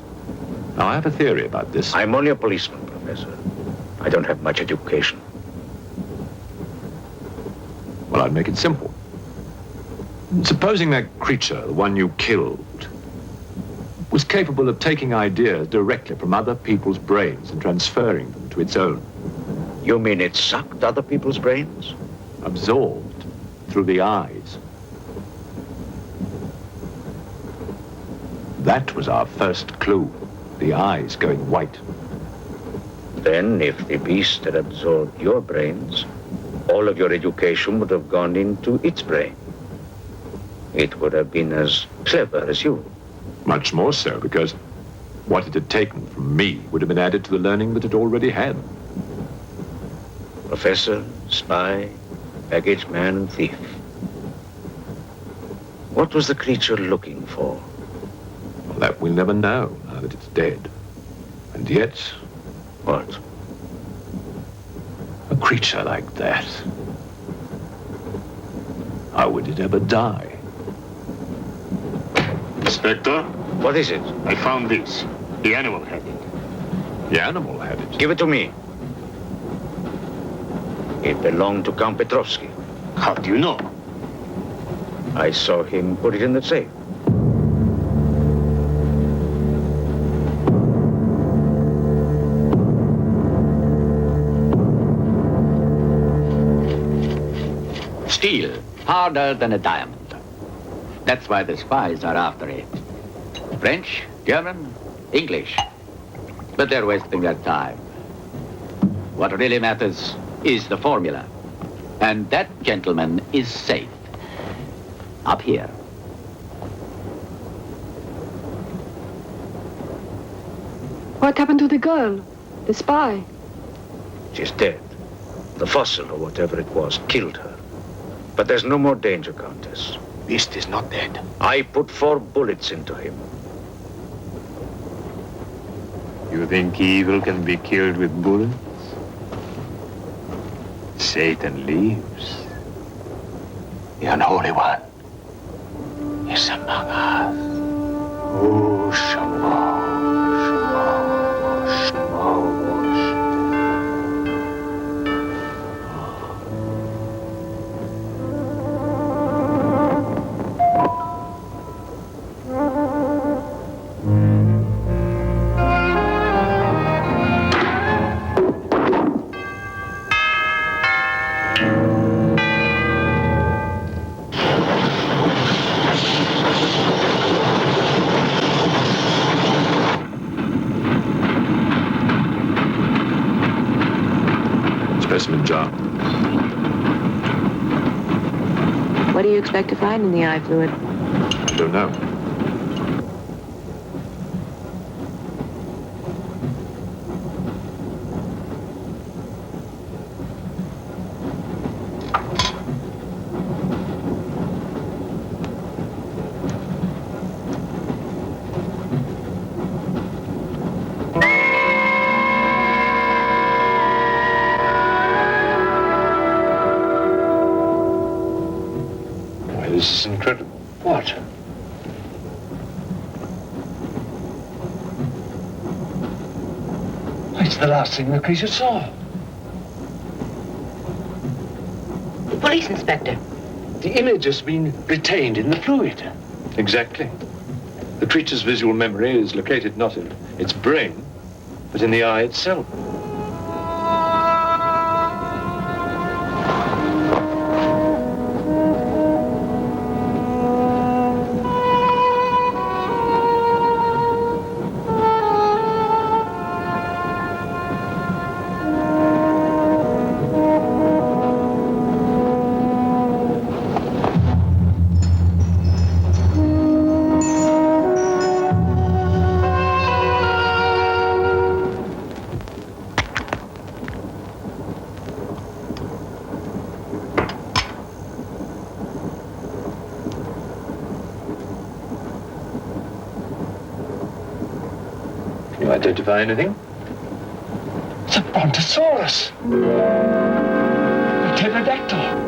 Now, I have a theory about this. I'm only a policeman, Professor. I don't have much education. Well, I'd make it simple. Supposing that creature, the one you killed, was capable of taking ideas directly from other people's brains and transferring them to its own. You mean it sucked other people's brains? Absorbed through the eyes. That was our first clue. The eyes going white. Then, if the beast had absorbed your brains, all of your education would have gone into its brain. It would have been as clever as you. Much more so, because what it had taken from me would have been added to the learning that it already had. Professor, spy, baggage man, and thief. What was the creature looking for? Well, that we'll never know, now that it's dead. And yet... What? A creature like that. How would it ever die? Inspector? What is it? I found this. The animal had it. The animal had it? Give it to me. It belonged to Count Petrovsky. How do you know? I saw him put it in the safe. Steel, harder than a diamond. That's why the spies are after it. French, German, English. But they're wasting their time. What really matters is the formula. And that, gentleman, is safe. Up here. What happened to the girl? The spy? She's dead. The fossil, or whatever it was, killed her. But there's no more danger, Countess. Beast is not dead. I put 4 bullets into him. You think evil can be killed with bullets? Satan lives. The Unholy One is among us. Oh, Shamo, Shamo, Shamo. Specimen jar. What do you expect to find in the eye fluid? I don't know. This is incredible. What? It's the last thing the creature saw. The police inspector. The image has been retained in the fluid. Exactly. The creature's visual memory is located not in its brain, but in the eye itself. Can you identify anything? It's a brontosaurus. A pterodactyl.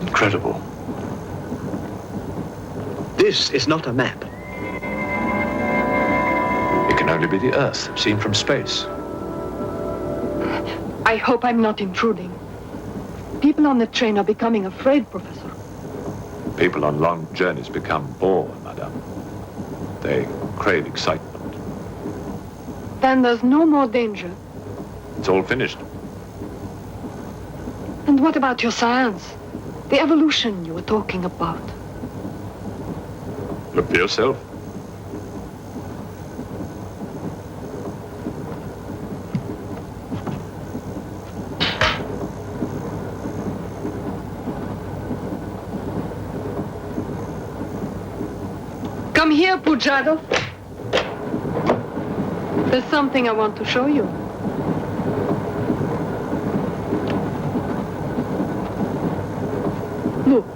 Incredible. This is not a map. It can only be the Earth, seen from space. I hope I'm not intruding. People on the train are becoming afraid, Professor. People on long journeys become bored, madame. They crave excitement. Then there's no more danger. It's all finished. And what about your science? The evolution you were talking about. Look for yourself. Come here, Pujado. There's something I want to show you. Look.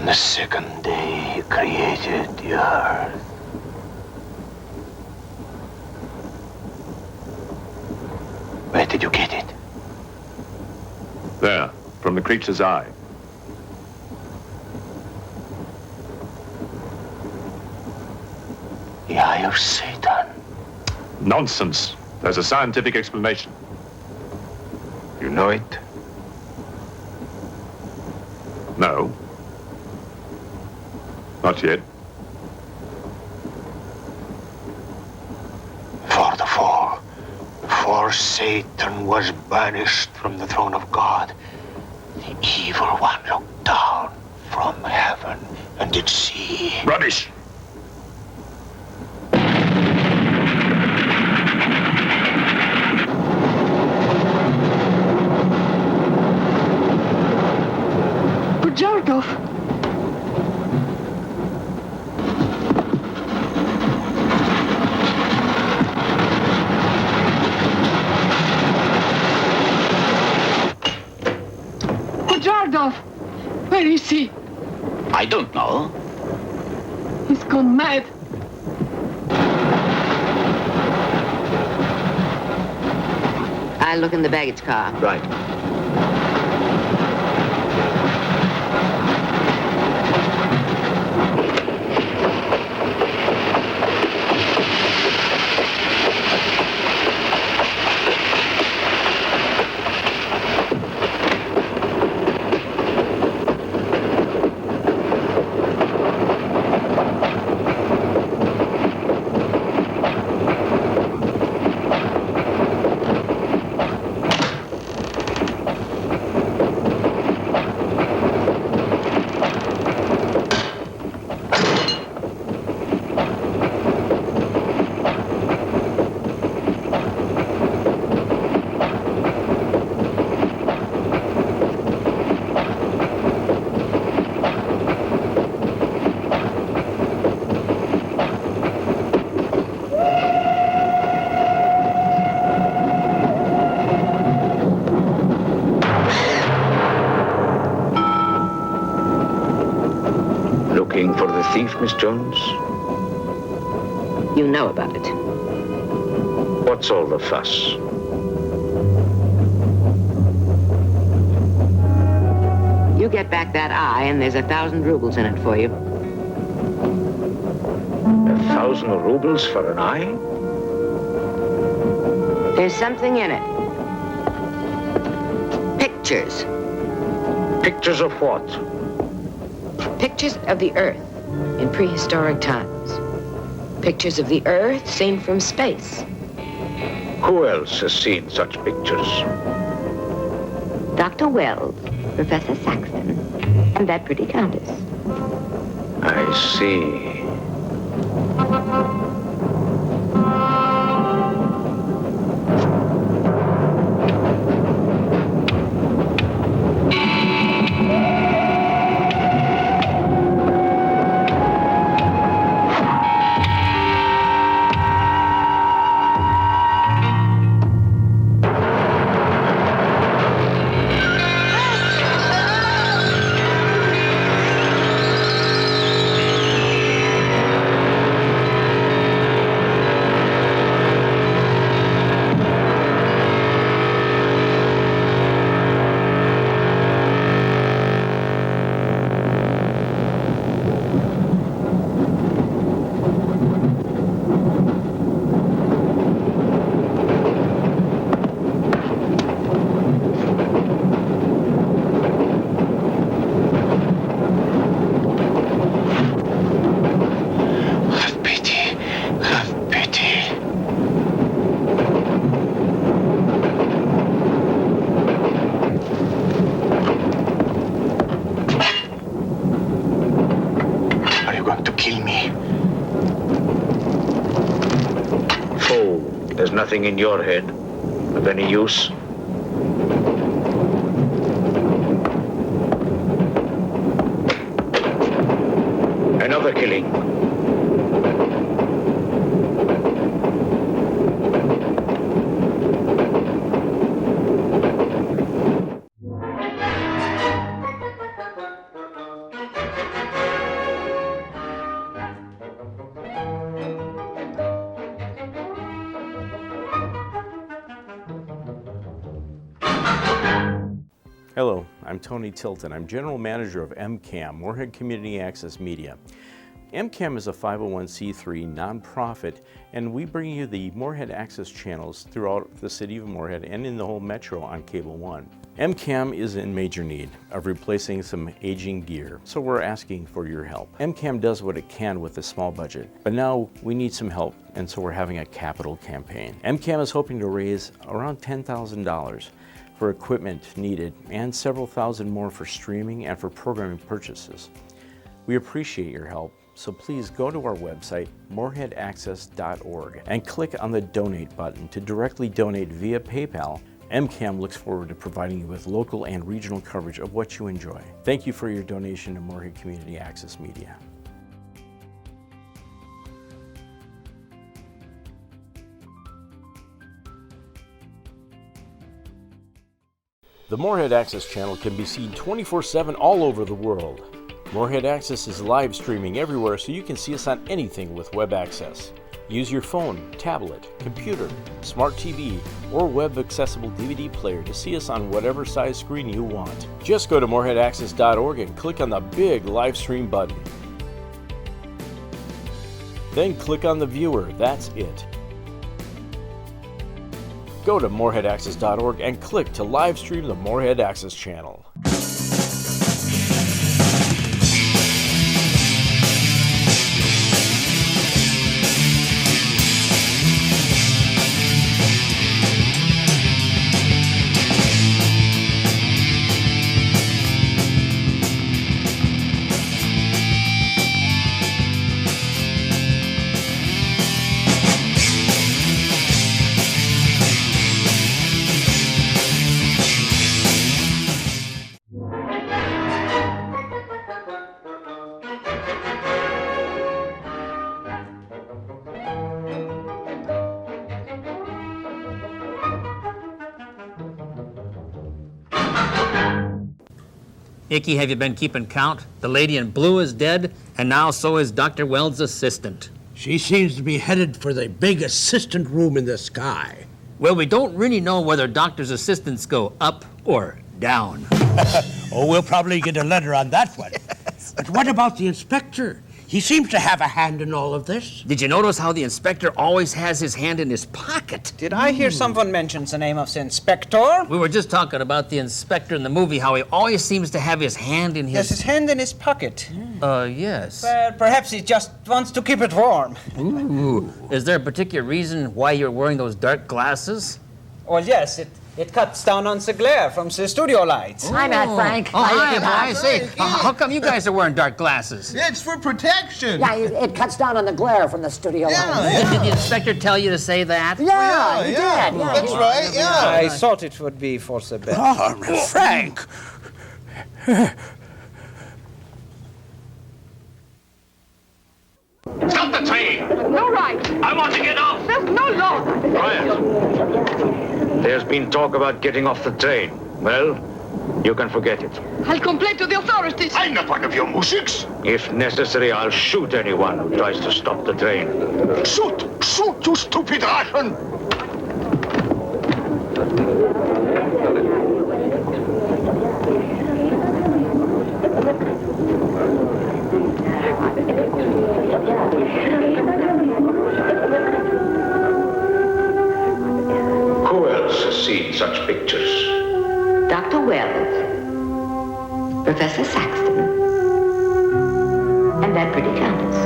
On the second day, he created the earth. Where did you get it? There, from the creature's eye. The eye of Satan. Nonsense. There's a scientific explanation. You know it? No. Not yet. For the fall. Before Satan was banished from the throne of God, the evil one looked down from heaven and did see. Rubbish! Bujardov! Bujardov! Where is he? I don't know. He's gone mad. I'll look in the baggage car. Right. Looking for the thief, Miss Jones? You know about it. What's all the fuss? You get back that eye, and there's 1,000 rubles in it for you. 1,000 rubles for an eye? There's something in it. Pictures. Pictures of what? Pictures of the Earth in prehistoric times. Pictures of the Earth seen from space. Who else has seen such pictures? Dr. Wells, Professor Saxton, and that pretty countess. I see. Nothing in your head of any use? Another killing. I'm Tony Tilton. I'm General Manager of MCAM, Moorhead Community Access Media. MCAM is a 501c3 nonprofit, and we bring you the Moorhead Access channels throughout the city of Moorhead and in the whole metro on Cable One. MCAM is in major need of replacing some aging gear, so we're asking for your help. MCAM does what it can with a small budget, but now we need some help, and so we're having a capital campaign. MCAM is hoping to raise around $10,000 for equipment needed and several thousand more for streaming and for programming purchases. We appreciate your help, so please go to our website, moorheadaccess.org, and click on the donate button to directly donate via PayPal. MCAM looks forward to providing you with local and regional coverage of what you enjoy. Thank you for your donation to Moorhead Community Access Media. The Moorhead Access channel can be seen 24/7 all over the world. Moorhead Access is live streaming everywhere, so you can see us on anything with web access. Use your phone, tablet, computer, smart TV, or web-accessible DVD player to see us on whatever size screen you want. Just go to moorheadaccess.org and click on the big live stream button. Then click on the viewer, that's it. Go to moorheadaccess.org and click to live stream the Moorhead Access channel. Icky, have you been keeping count? The lady in blue is dead, and now so is Dr. Wells' assistant. She seems to be headed for the big assistant room in the sky. Well, we don't really know whether doctors' assistants go up or down. Oh, we'll probably get a letter on that one. But what about the inspector? He seems to have a hand in all of this. Did you notice how the inspector always has his hand in his pocket? Did I hear someone mention the name of the inspector? We were just talking about the inspector in the movie, how he always seems to have his hand in his... Yes, his hand in his pocket. Yes. Well, perhaps he just wants to keep it warm. Ooh. Is there a particular reason why you're wearing those dark glasses? Well, yes, it cuts down on the glare from the studio lights. Hi, Matt Frank. Oh, hi, say, how come you guys are wearing dark glasses? It's for protection. Yeah, it cuts down on the glare from the studio lights. Did the inspector tell you to say that? Yeah, he did. Yeah, That's right, yeah. I thought it would be for the best. Oh, Frank! Stop the train! No right. I want to get off! There's no law. Quiet. There's been talk about getting off the train. Well, you can forget it. I'll complain to the authorities. I'm not one of your musics. If necessary, I'll shoot anyone who tries to stop the train. Shoot! Shoot, you stupid Russian! Who else has seen such pictures? Dr. Wells, Professor Saxton, and that pretty countess.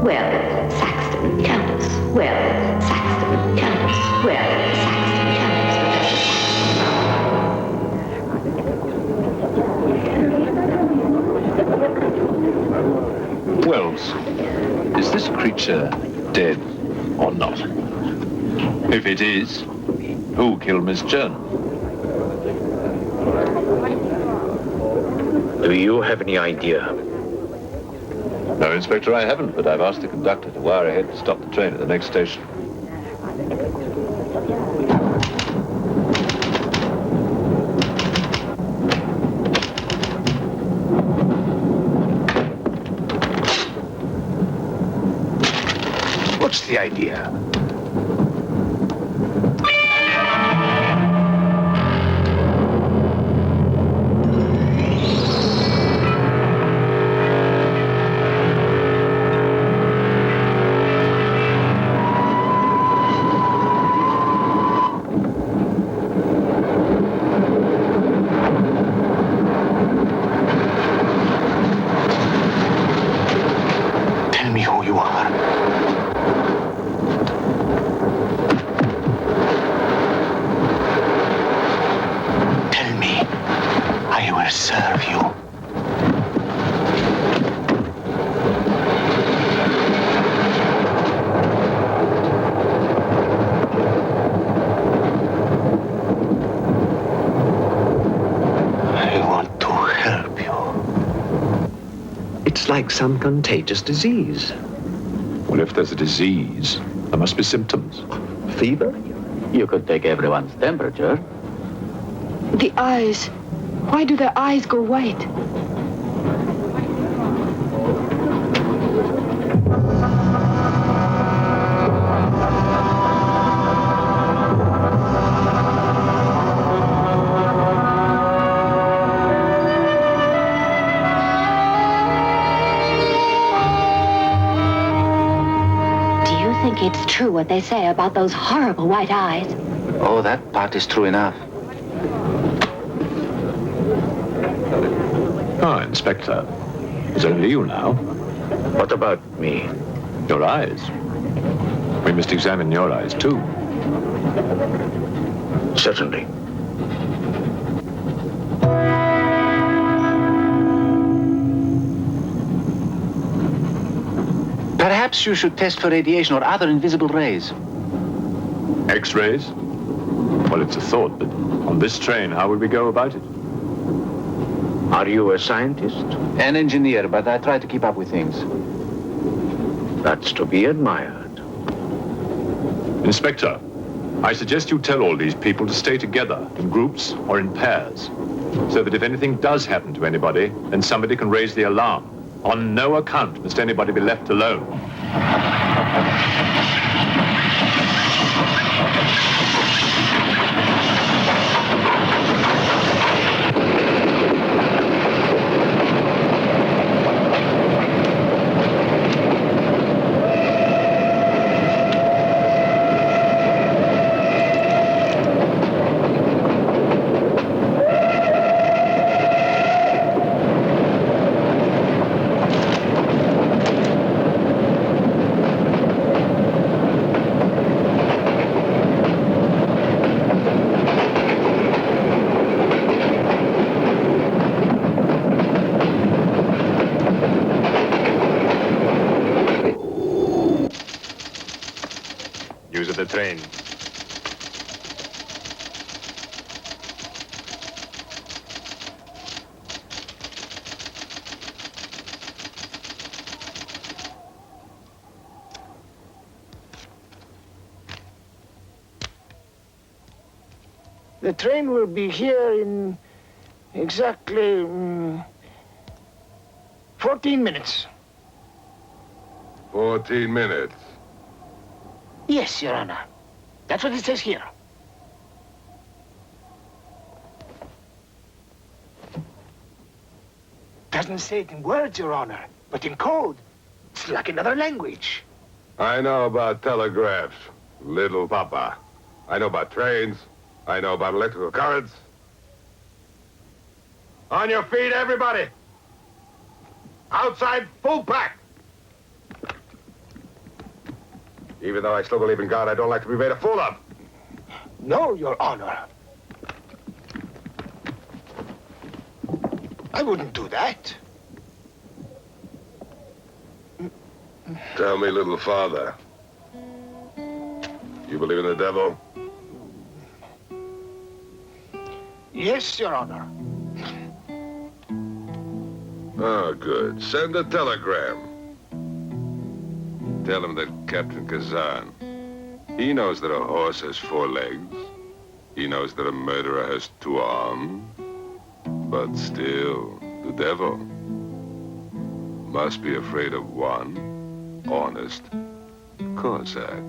Wells, Saxton, countess. Wells, Saxton, countess. Wells, Saxton, countess. Wells, is this creature dead or not? If it is, who killed Miss Jones? Do you have any idea? No, Inspector, I haven't, but I've asked the conductor to wire ahead to stop the train at the next station. What's the idea? like some contagious disease. Well, if there's a disease, there must be symptoms. Fever? You could take everyone's temperature. The eyes. Why do their eyes go white? It's true what they say about those horrible white eyes. Oh, that part is true enough. Ah, Inspector. It's only you now. What about me? Your eyes. We must examine your eyes, too. Certainly. Perhaps you should test for radiation or other invisible rays. X-rays? Well, it's a thought, but on this train, how would we go about it? Are you a scientist? An engineer, but I try to keep up with things. That's to be admired. Inspector, I suggest you tell all these people to stay together in groups or in pairs, so that if anything does happen to anybody, then somebody can raise the alarm. On no account must anybody be left alone. The train. The train will be here in exactly 14 minutes. 14 minutes. Yes, Your Honor. That's what it says here. Doesn't say it in words, Your Honor, but in code. It's like another language. I know about telegraphs, little papa. I know about trains. I know about electrical currents. On your feet, everybody. Outside, full pack. Even though I still believe in God, I don't like to be made a fool of. No, Your Honor. I wouldn't do that. Tell me, little father. You believe in the devil? Yes, Your Honor. Oh, good. Send a telegram. Tell him that Captain Kazan, he knows that a horse has 4 legs. He knows that a murderer has 2 arms. But still, the devil must be afraid of one honest Cossack.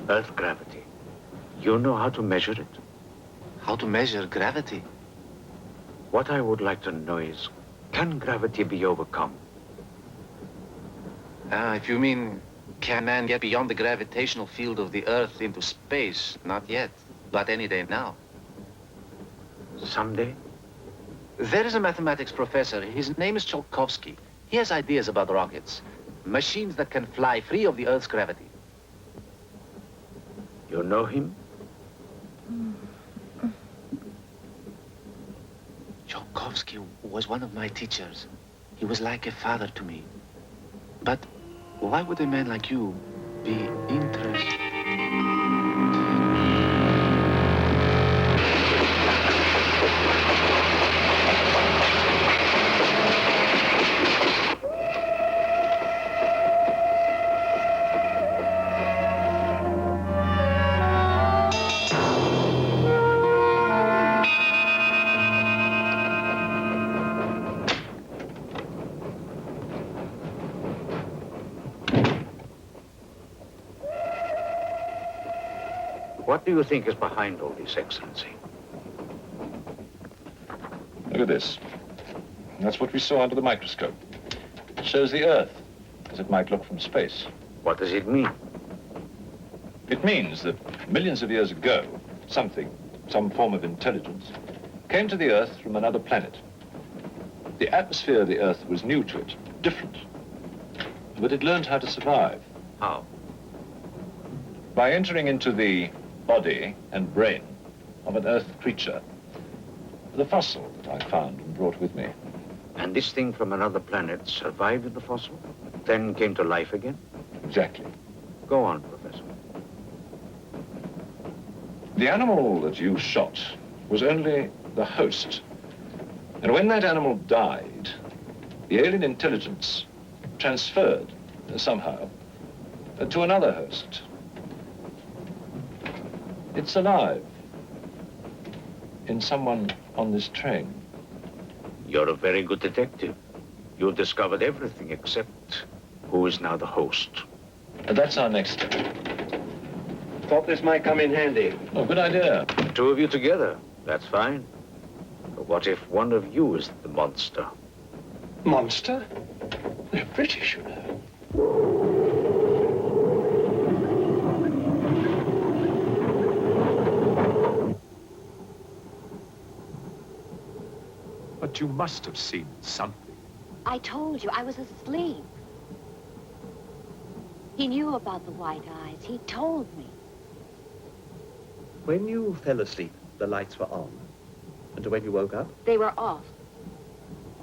Earth gravity. You know how to measure it? How to measure gravity? What I would like to know is, can gravity be overcome? If you mean, can man get beyond the gravitational field of the Earth into space? Not yet, but any day now. Someday? There is a mathematics professor. His name is Tsiolkovsky. He has ideas about rockets. Machines that can fly free of the Earth's gravity. You know him? Petrovsky was one of my teachers. He was like a father to me. But why would a man like you be interested? What do you think is behind all this, Excellency? Look at this. That's what we saw under the microscope. It shows the Earth as it might look from space. What does it mean? It means that millions of years ago, something, some form of intelligence, came to the Earth from another planet. The atmosphere of the Earth was new to it, different. But it learned how to survive. How? By entering into the body and brain of an Earth creature, the fossil that I found and brought with me. And this thing from another planet survived in the fossil, then came to life again? Exactly. Go on, Professor. The animal that you shot was only the host. And when that animal died, the alien intelligence transferred somehow to another host. It's alive in someone on this train. You're a very good detective. You've discovered everything except who is now the host. And that's our next step. Thought this might come in handy. Oh, good idea. Two of you together, that's fine. But what if one of you is the monster? Monster? They're British, you know. But you must have seen something. I told you, I was asleep. He knew about the white eyes. He told me. When you fell asleep, the lights were on. And when you woke up? They were off.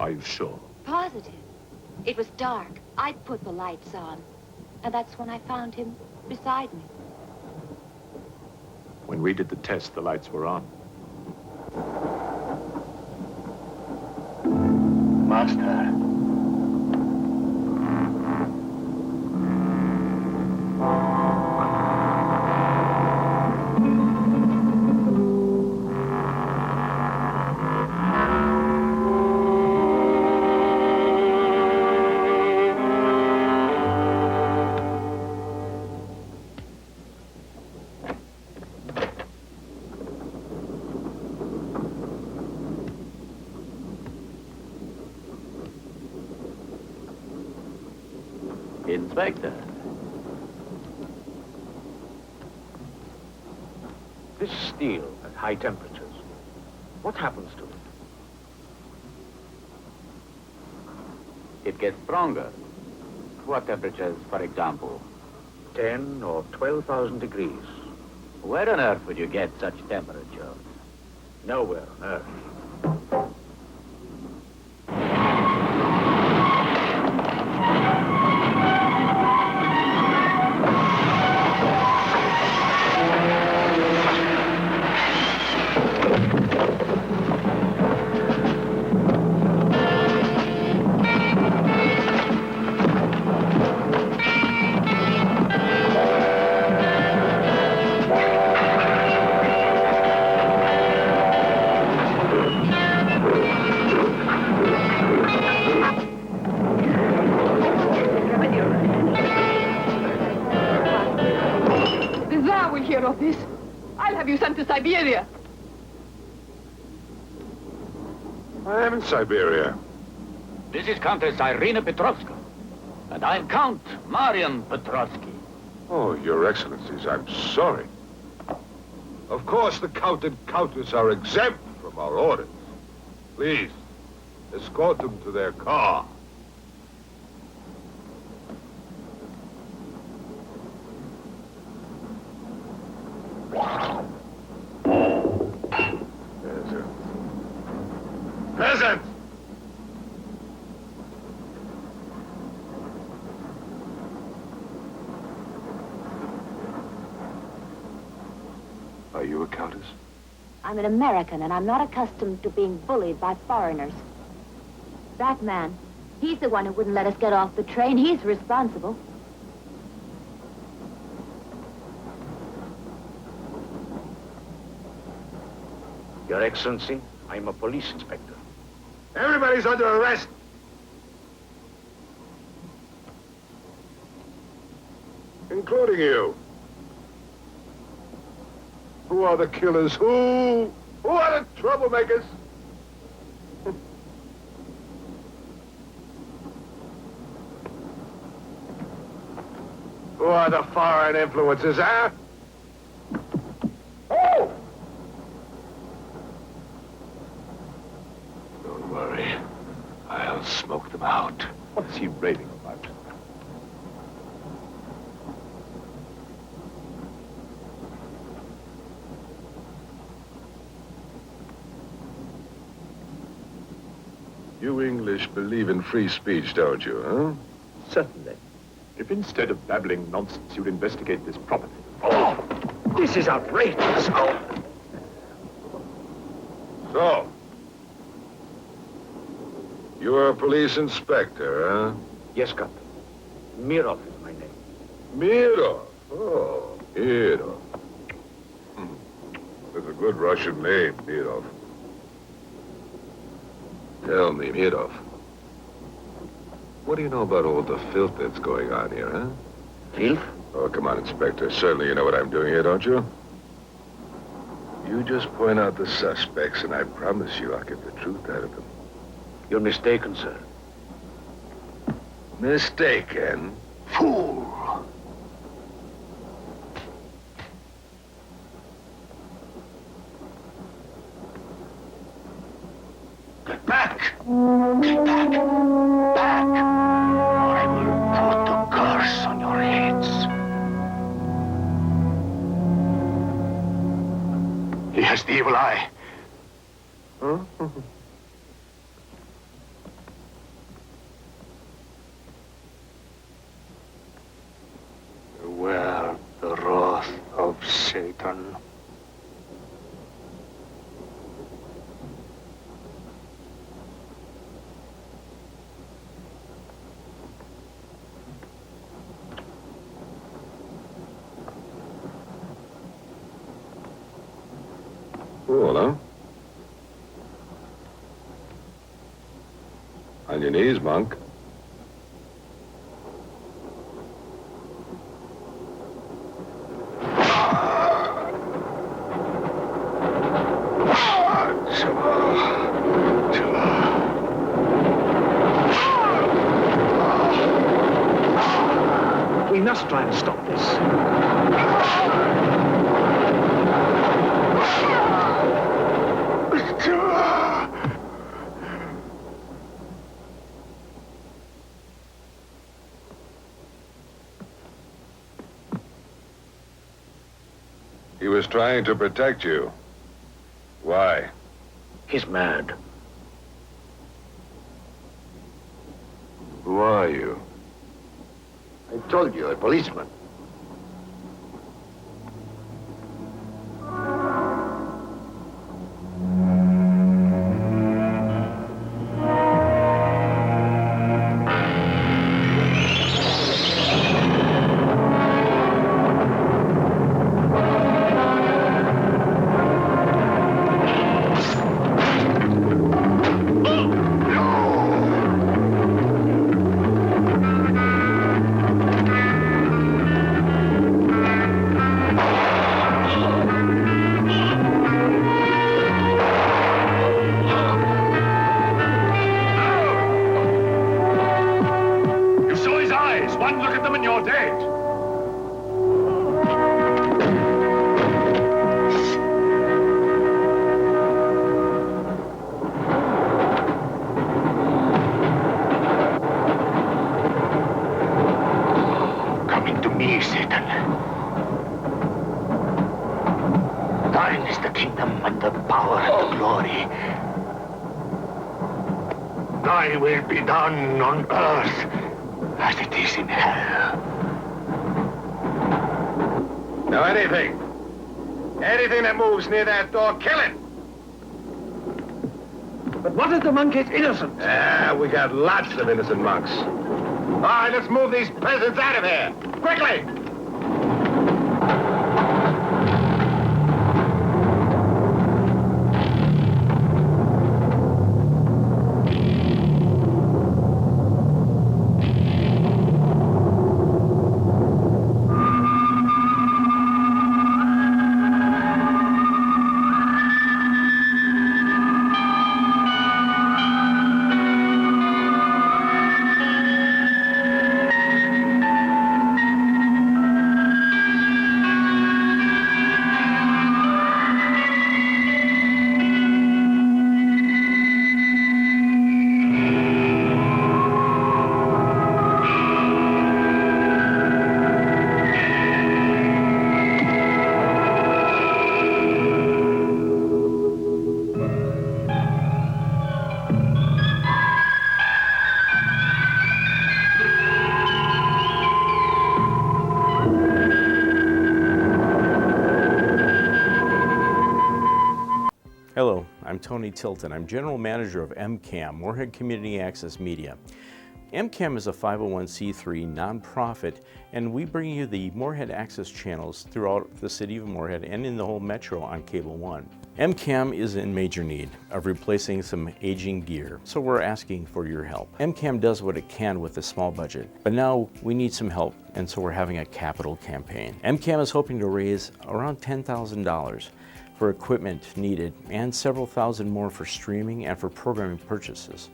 Are you sure? Positive. It was dark. I'd put the lights on. And that's when I found him beside me. When we did the test, the lights were on. Master. Inspector. This steel at high temperatures, what happens to it? It gets stronger. What temperatures, for example? 10 or 12,000 degrees. Where on earth would you get such temperatures? Nowhere on earth. Of this. I'll have you sent to Siberia. I am in Siberia. This is Countess Irina Petrovska, and I'm Count Marian Petrovsky. Oh, Your Excellencies, I'm sorry. Of course, the Count and Countess are exempt from our orders. Please, escort them to their car. Peasants! you a countess? I'm an American, and I'm not accustomed to being bullied by foreigners. That man, he's the one who wouldn't let us get off the train. He's responsible. Your Excellency, I'm a police inspector. Everybody's under arrest. Including you. Who are the killers? Who are the troublemakers? Who are the foreign influences, huh? Oh! Don't worry. I'll smoke them out. What's he raving about? You English believe in free speech, don't you, huh? Certainly. If instead of babbling nonsense, you'd investigate this properly. Oh, this is outrageous. Oh. So, you're a police inspector, huh? Yes, Captain. Mirov is my name. Mirov? Oh, Mirov. That's a good Russian name, Mirov. Tell me, Mirov, what do you know about all the filth that's going on here, huh? Filth? Oh, come on, Inspector. Certainly you know what I'm doing here, don't you? You just point out the suspects, and I promise you I'll get the truth out of them. You're mistaken, sir. Mistaken? Fool! Get back! Get back! Back! Or I will put the curse on your heads. He has the evil eye. Huh? Beware the wrath of Satan. Cool, huh? On your knees, monk. We must try and stop this. He was trying to protect you. Why? He's mad. Who are you? I told you, a policeman. Thy will be done on earth as it is in hell. Now anything. Anything that moves near that door, kill it! But what if the monk is innocent? We got lots of innocent monks. All right, let's move these peasants out of here. Quickly! Hello, I'm Tony Tilton. I'm General Manager of MCAM, Moorhead Community Access Media. MCAM is a 501c3 nonprofit, and we bring you the Moorhead Access channels throughout the city of Moorhead and in the whole metro on Cable 1. MCAM is in major need of replacing some aging gear, so we're asking for your help. MCAM does what it can with a small budget, but now we need some help, and so we're having a capital campaign. MCAM is hoping to raise around $10,000 for equipment needed and several thousand more for streaming and for programming purchases.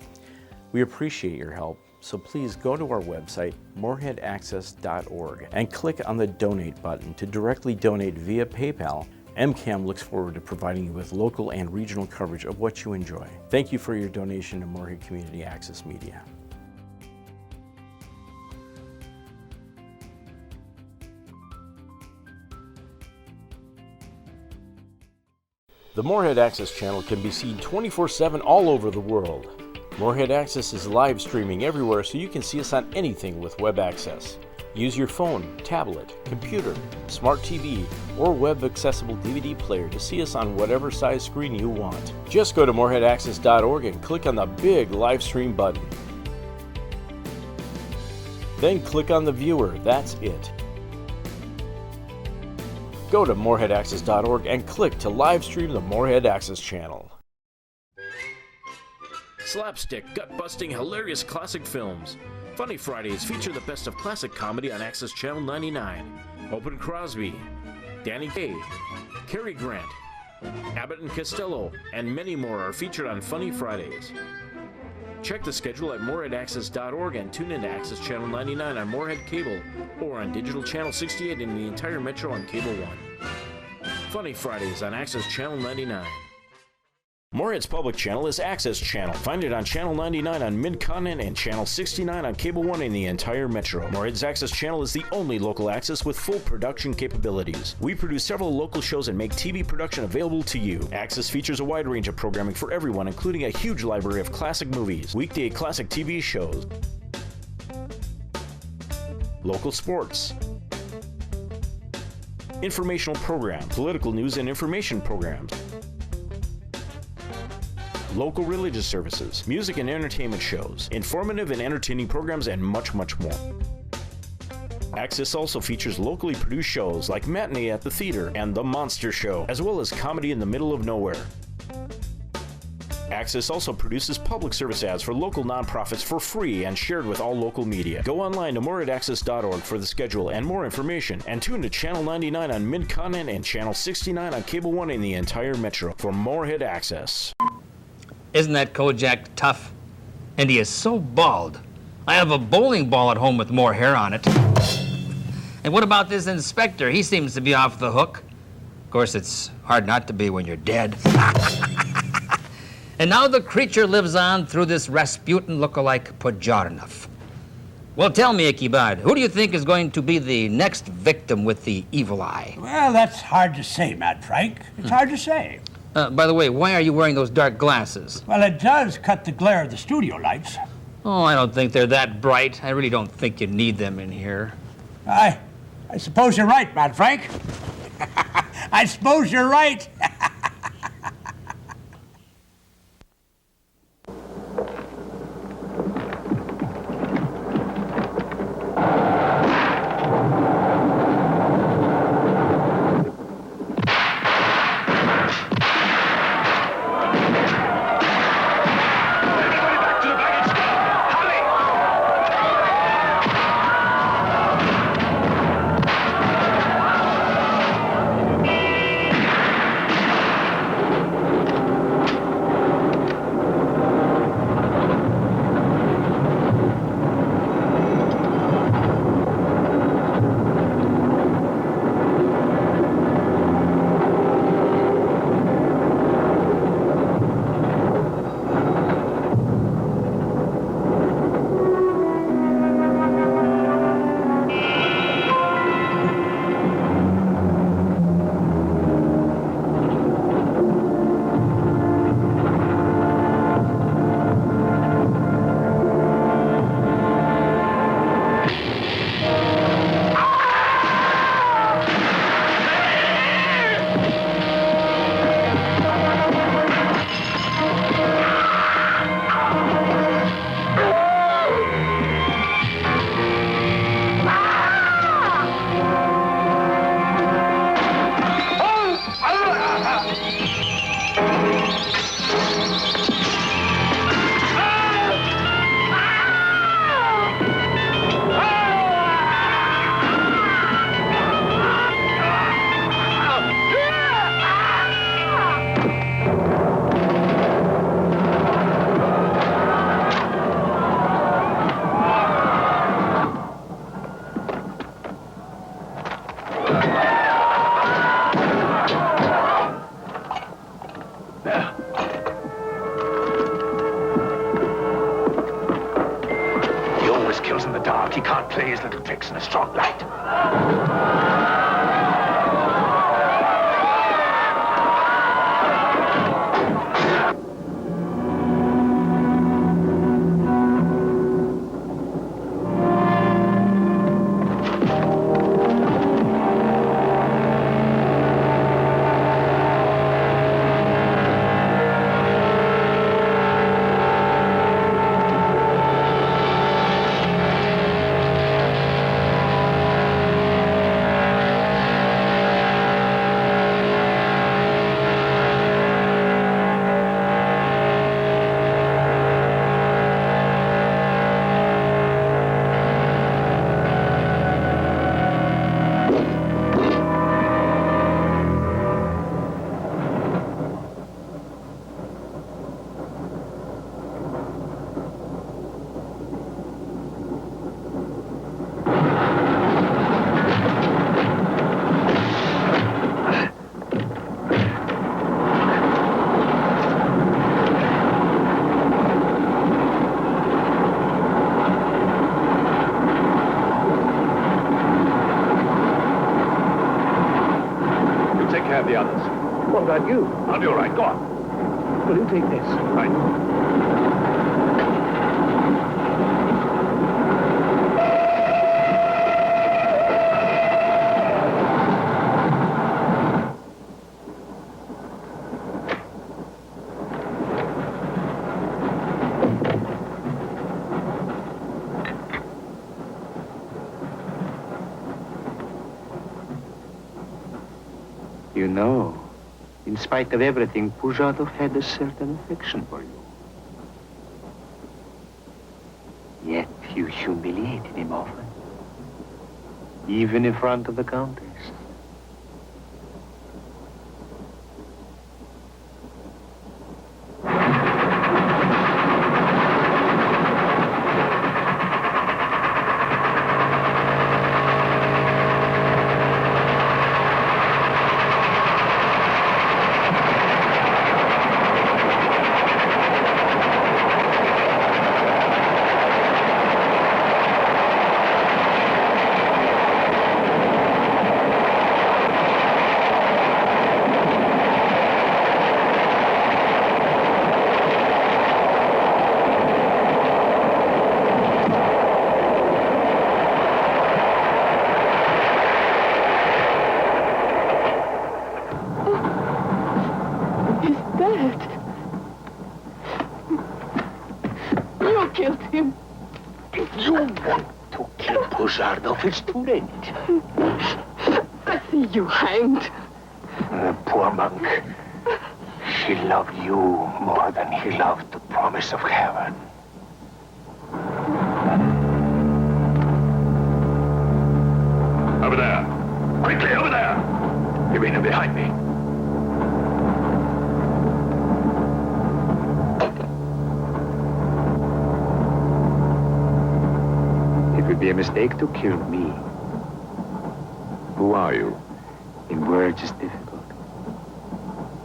We appreciate your help, so please go to our website, moorheadaccess.org, and click on the donate button to directly donate via PayPal. MCAM looks forward to providing you with local and regional coverage of what you enjoy. Thank you for your donation to Moorhead Community Access Media. The Moorhead Access channel can be seen 24/7 all over the world. Moorhead Access is live streaming everywhere, so you can see us on anything with web access. Use your phone, tablet, computer, smart TV, or web-accessible DVD player to see us on whatever size screen you want. Just go to moorheadaccess.org and click on the big live stream button. Then click on the viewer, that's it. Go to moorheadaccess.org and click to live stream the Moorhead Access channel. Slapstick, gut-busting, hilarious classic films. Funny Fridays feature the best of classic comedy on Access Channel 99. Hope and Crosby, Danny Kaye, Cary Grant, Abbott and Costello, and many more are featured on Funny Fridays. Check the schedule at moorheadaccess.org and tune into Access Channel 99 on Moorhead Cable or on Digital Channel 68 in the entire metro on Cable 1. Funny Fridays on Access Channel 99. Moorhead's public channel is Access Channel. Find it on Channel 99 on Mid-Continent and Channel 69 on Cable 1 in the entire metro. Moorhead's Access Channel is the only local access with full production capabilities. We produce several local shows and make TV production available to you. Access features a wide range of programming for everyone, including a huge library of classic movies, weekday classic TV shows, local sports, informational programs, political news and information programs, local religious services, music and entertainment shows, informative and entertaining programs, and much, much more. Access also features locally produced shows like Matinee at the Theater and The Monster Show, as well as Comedy in the Middle of Nowhere. Access also produces public service ads for local nonprofits for free and shared with all local media. Go online to moorheadaccess.org for the schedule and more information, and tune to Channel 99 on Mid-Continent and Channel 69 on Cable 1 in the entire metro for Moorhead Access. Isn't that Kojak tough? And he is so bald. I have a bowling ball at home with more hair on it. And what about this inspector? He seems to be off the hook. Of course, it's hard not to be when you're dead. And now the creature lives on through this Rasputin look-alike Podjarnov. Well, tell me, Ichabod, who do you think is going to be the next victim with the evil eye? Well, that's hard to say, Mad Frank. It's hard to say. By the way, why are you wearing those dark glasses? Well, it does cut the glare of the studio lights. Oh, I don't think they're that bright. I really don't think you need them in here. I suppose you're right, Mad Frank. I suppose you're right. He can't play his little tricks in a strong light. The others. What about you? I'll be all right. Go on. Will you take this? Right. You know, in spite of everything, Pujatov had a certain affection for you. Yet you humiliated him often, even in front of the Countess. him? If you want to kill Buzardov, it's too late. I see you hanged. The poor monk. He loved you more than he loved the promise of heaven. Over there. Quickly, over there. You mean him behind me? It would be a mistake to kill me. Who are you? In words, it's difficult.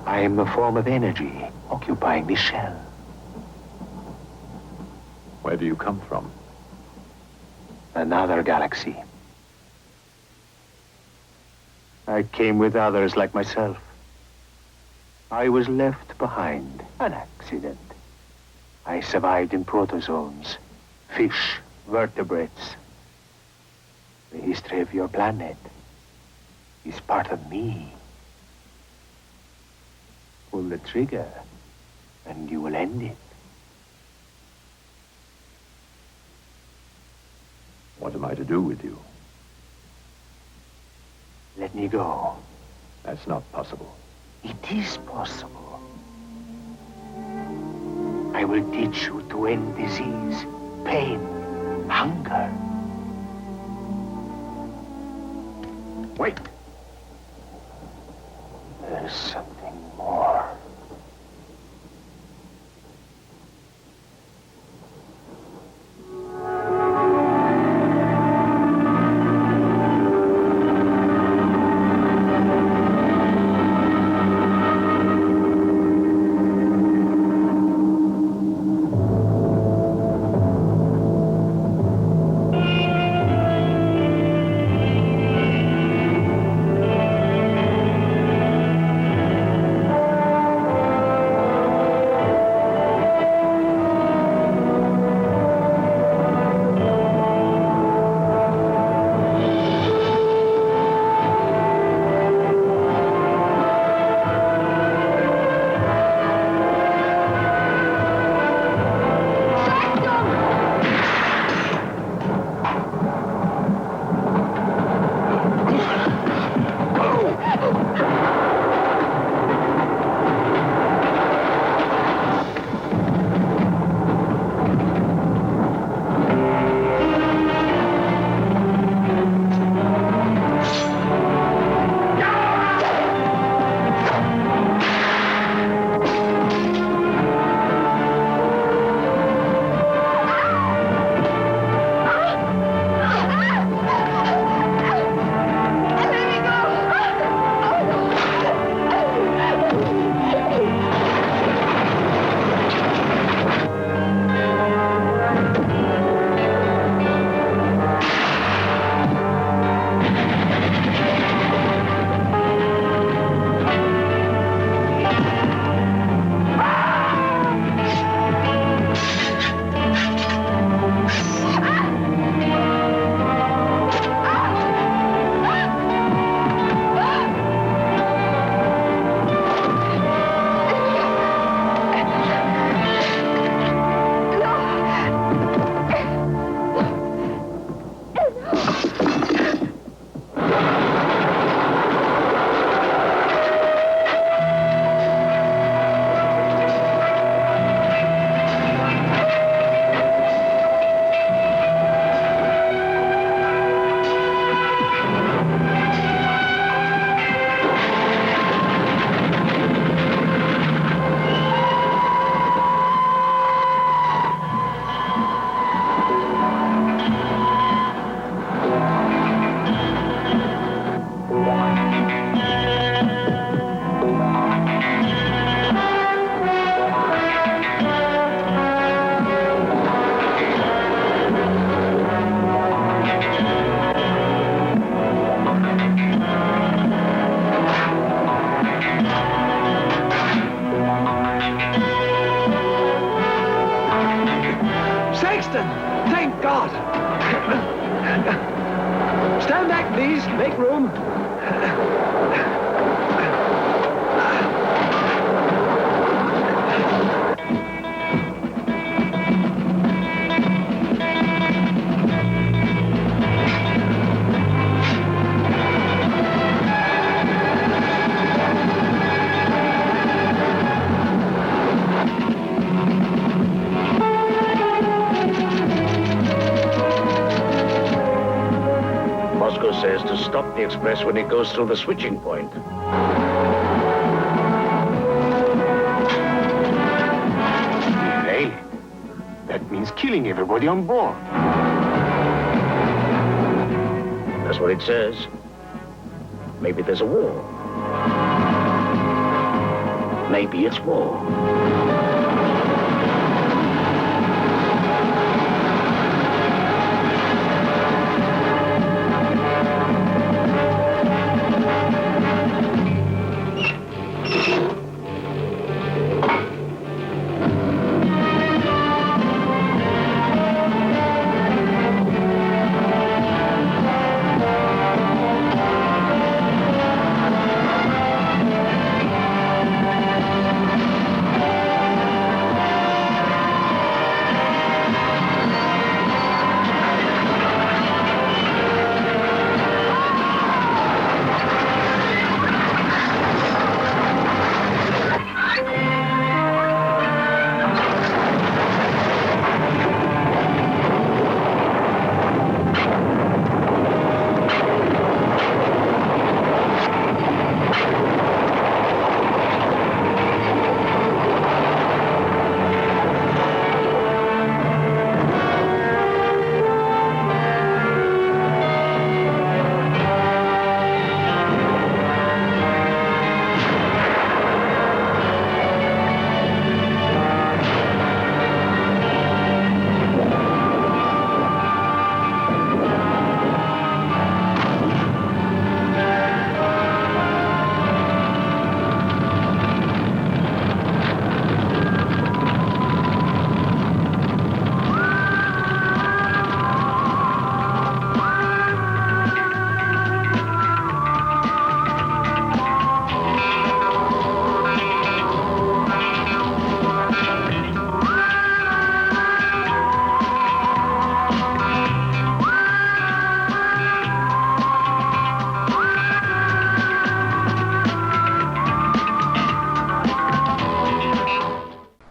I am a form of energy occupying this shell. Where do you come from? Another galaxy. I came with others like myself. I was left behind. An accident. I survived in protozoans, fish, vertebrates. The history of your planet is part of me. Pull the trigger, and you will end it. What am I to do with you? Let me go. That's not possible. It is possible. I will teach you to end disease, pain, hunger. Wait. There's something more. Stand back, please. Make room. Roscoe says to stop the express when it goes through the switching point. Delay? That means killing everybody on board. That's what it says. Maybe there's a war. Maybe it's war.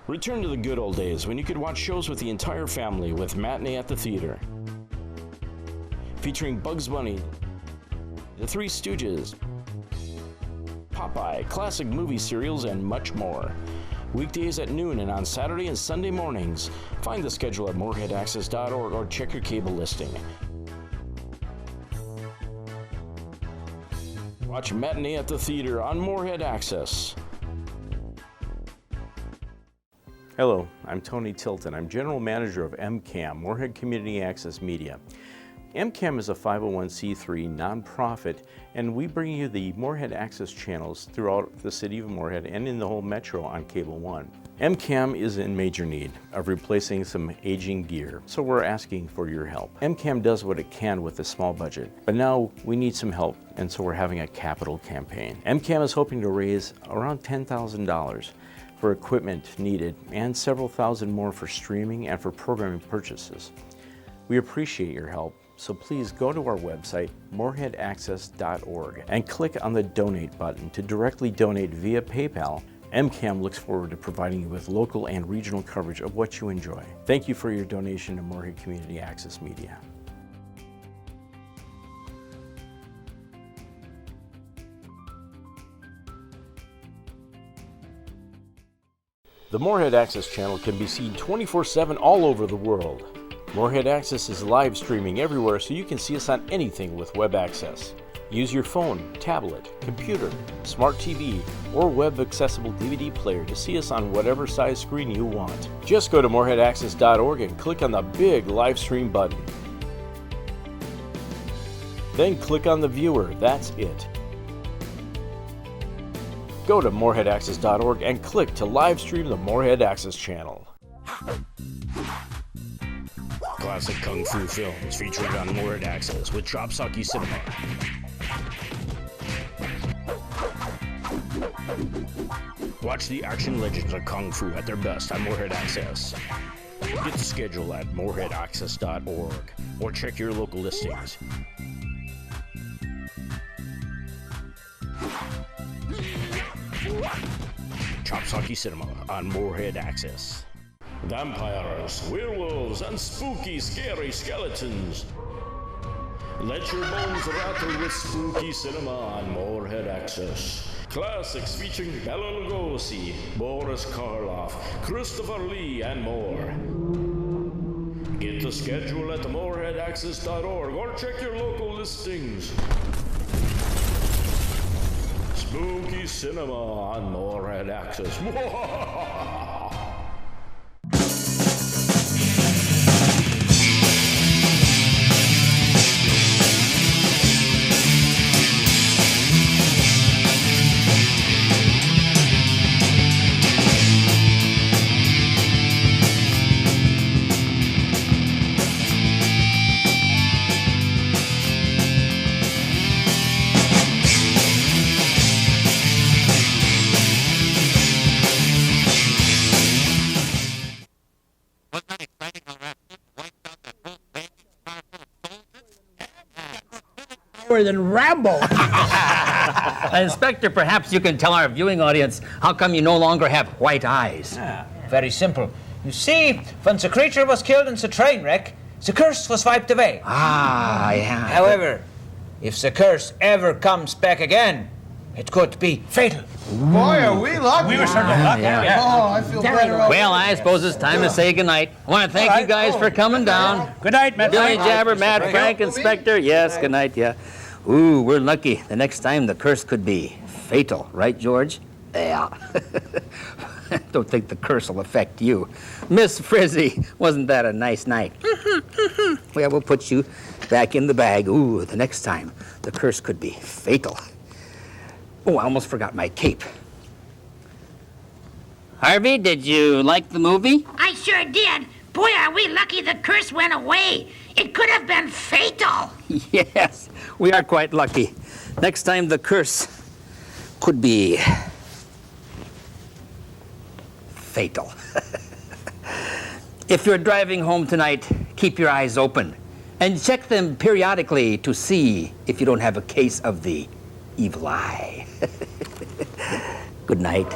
Return to the good old days when you could watch shows with the entire family with Matinee at the Theater. Featuring Bugs Bunny, The Three Stooges, Popeye, classic movie serials, and much more. Weekdays at noon and on Saturday and Sunday mornings. Find the schedule at moreheadaccess.org or check your cable listing. Watch Matinee at the Theater on Morehead Access. Hello, I'm Tony Tilton. I'm General Manager of MCAM, Morehead Community Access Media. MCAM is a 501c3 nonprofit, and we bring you the Morehead Access channels throughout the city of Morehead and in the whole metro on Cable 1. MCAM is in major need of replacing some aging gear, so we're asking for your help. MCAM does what it can with a small budget, but now we need some help, and so we're having a capital campaign. MCAM is hoping to raise around $10,000 for equipment needed and several thousand more for streaming and for programming purchases. We appreciate your help, so please go to our website, moreheadaccess.org, and click on the donate button to directly donate via PayPal. MCAM looks forward to providing you with local and regional coverage of what you enjoy. Thank you for your donation to Morehead Community Access Media. The Morehead Access channel can be seen 24/7 all over the world. Morehead Access is live streaming everywhere, so you can see us on anything with web access. Use your phone, tablet, computer, smart TV, or web-accessible DVD player to see us on whatever size screen you want. Just go to moreheadaccess.org and click on the big live stream button. Then click on the viewer, that's it. Go to moreheadaccess.org and click to live stream the Morehead Access channel. Classic Kung Fu films featured on Morehead Access with Chopsaki Cinema. Watch the action legends of Kung Fu at their best on Morehead Access. Get the schedule at moreheadaccess.org or check your local listings. Chopsaki Cinema on Morehead Access. Vampires, werewolves, and spooky, scary skeletons. Let your bones rattle with spooky cinema on Moorhead Access. Classics featuring Bela Lugosi, Boris Karloff, Christopher Lee, and more. Get the schedule at moorheadaccess.org or check your local listings. Spooky cinema on Moorhead Access. More than Rambo. Inspector, perhaps you can tell our viewing audience how come you no longer have white eyes. Very simple. You see, when the creature was killed in the train wreck, the curse was wiped away. Ah, yeah. However, if the curse ever comes back again, it could be fatal. Boy, are we lucky. We were certainly lucky. Yeah. Oh, I feel better. Well, I suppose it's time to say goodnight. I want to thank you guys for coming down. Good night, Matt. Billy Frank. Jabber, Matt Frank, Inspector. Yes, good night, yeah. Ooh, we're lucky. The next time the curse could be fatal, right, George? Yeah. Don't think the curse will affect you. Miss Frizzy, wasn't that a nice night? Well, we'll put you back in the bag. Ooh, the next time the curse could be fatal. Oh, I almost forgot my cape. Harvey, did you like the movie? I sure did. Boy, are we lucky the curse went away. It could have been fatal. Yes, we are quite lucky. Next time the curse could be fatal. If you're driving home tonight, keep your eyes open and check them periodically to see if you don't have a case of the evil eye. Good night.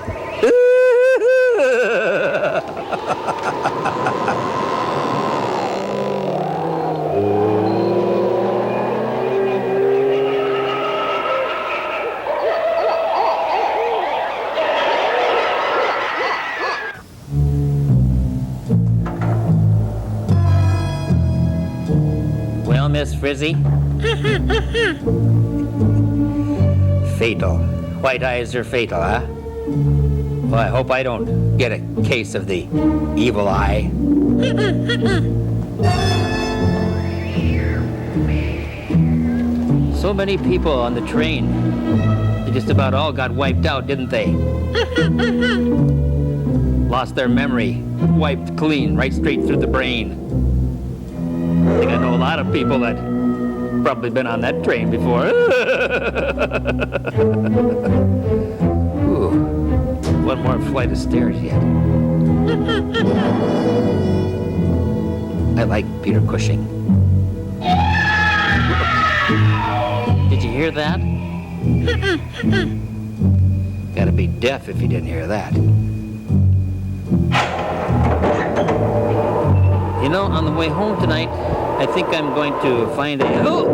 Well, Miss Frizzy? Fatal. White eyes are fatal, huh? Well, I hope I don't get a case of the evil eye. So many people on the train. They just about all got wiped out, didn't they? Lost their memory. Wiped clean, right straight through the brain. I think I know a lot of people that probably been on that train before. Ooh, one more flight of stairs yet. I like Peter Cushing. Did you hear that? Gotta be deaf if you didn't hear that. You know, on the way home tonight, I think I'm going to find a... Oh!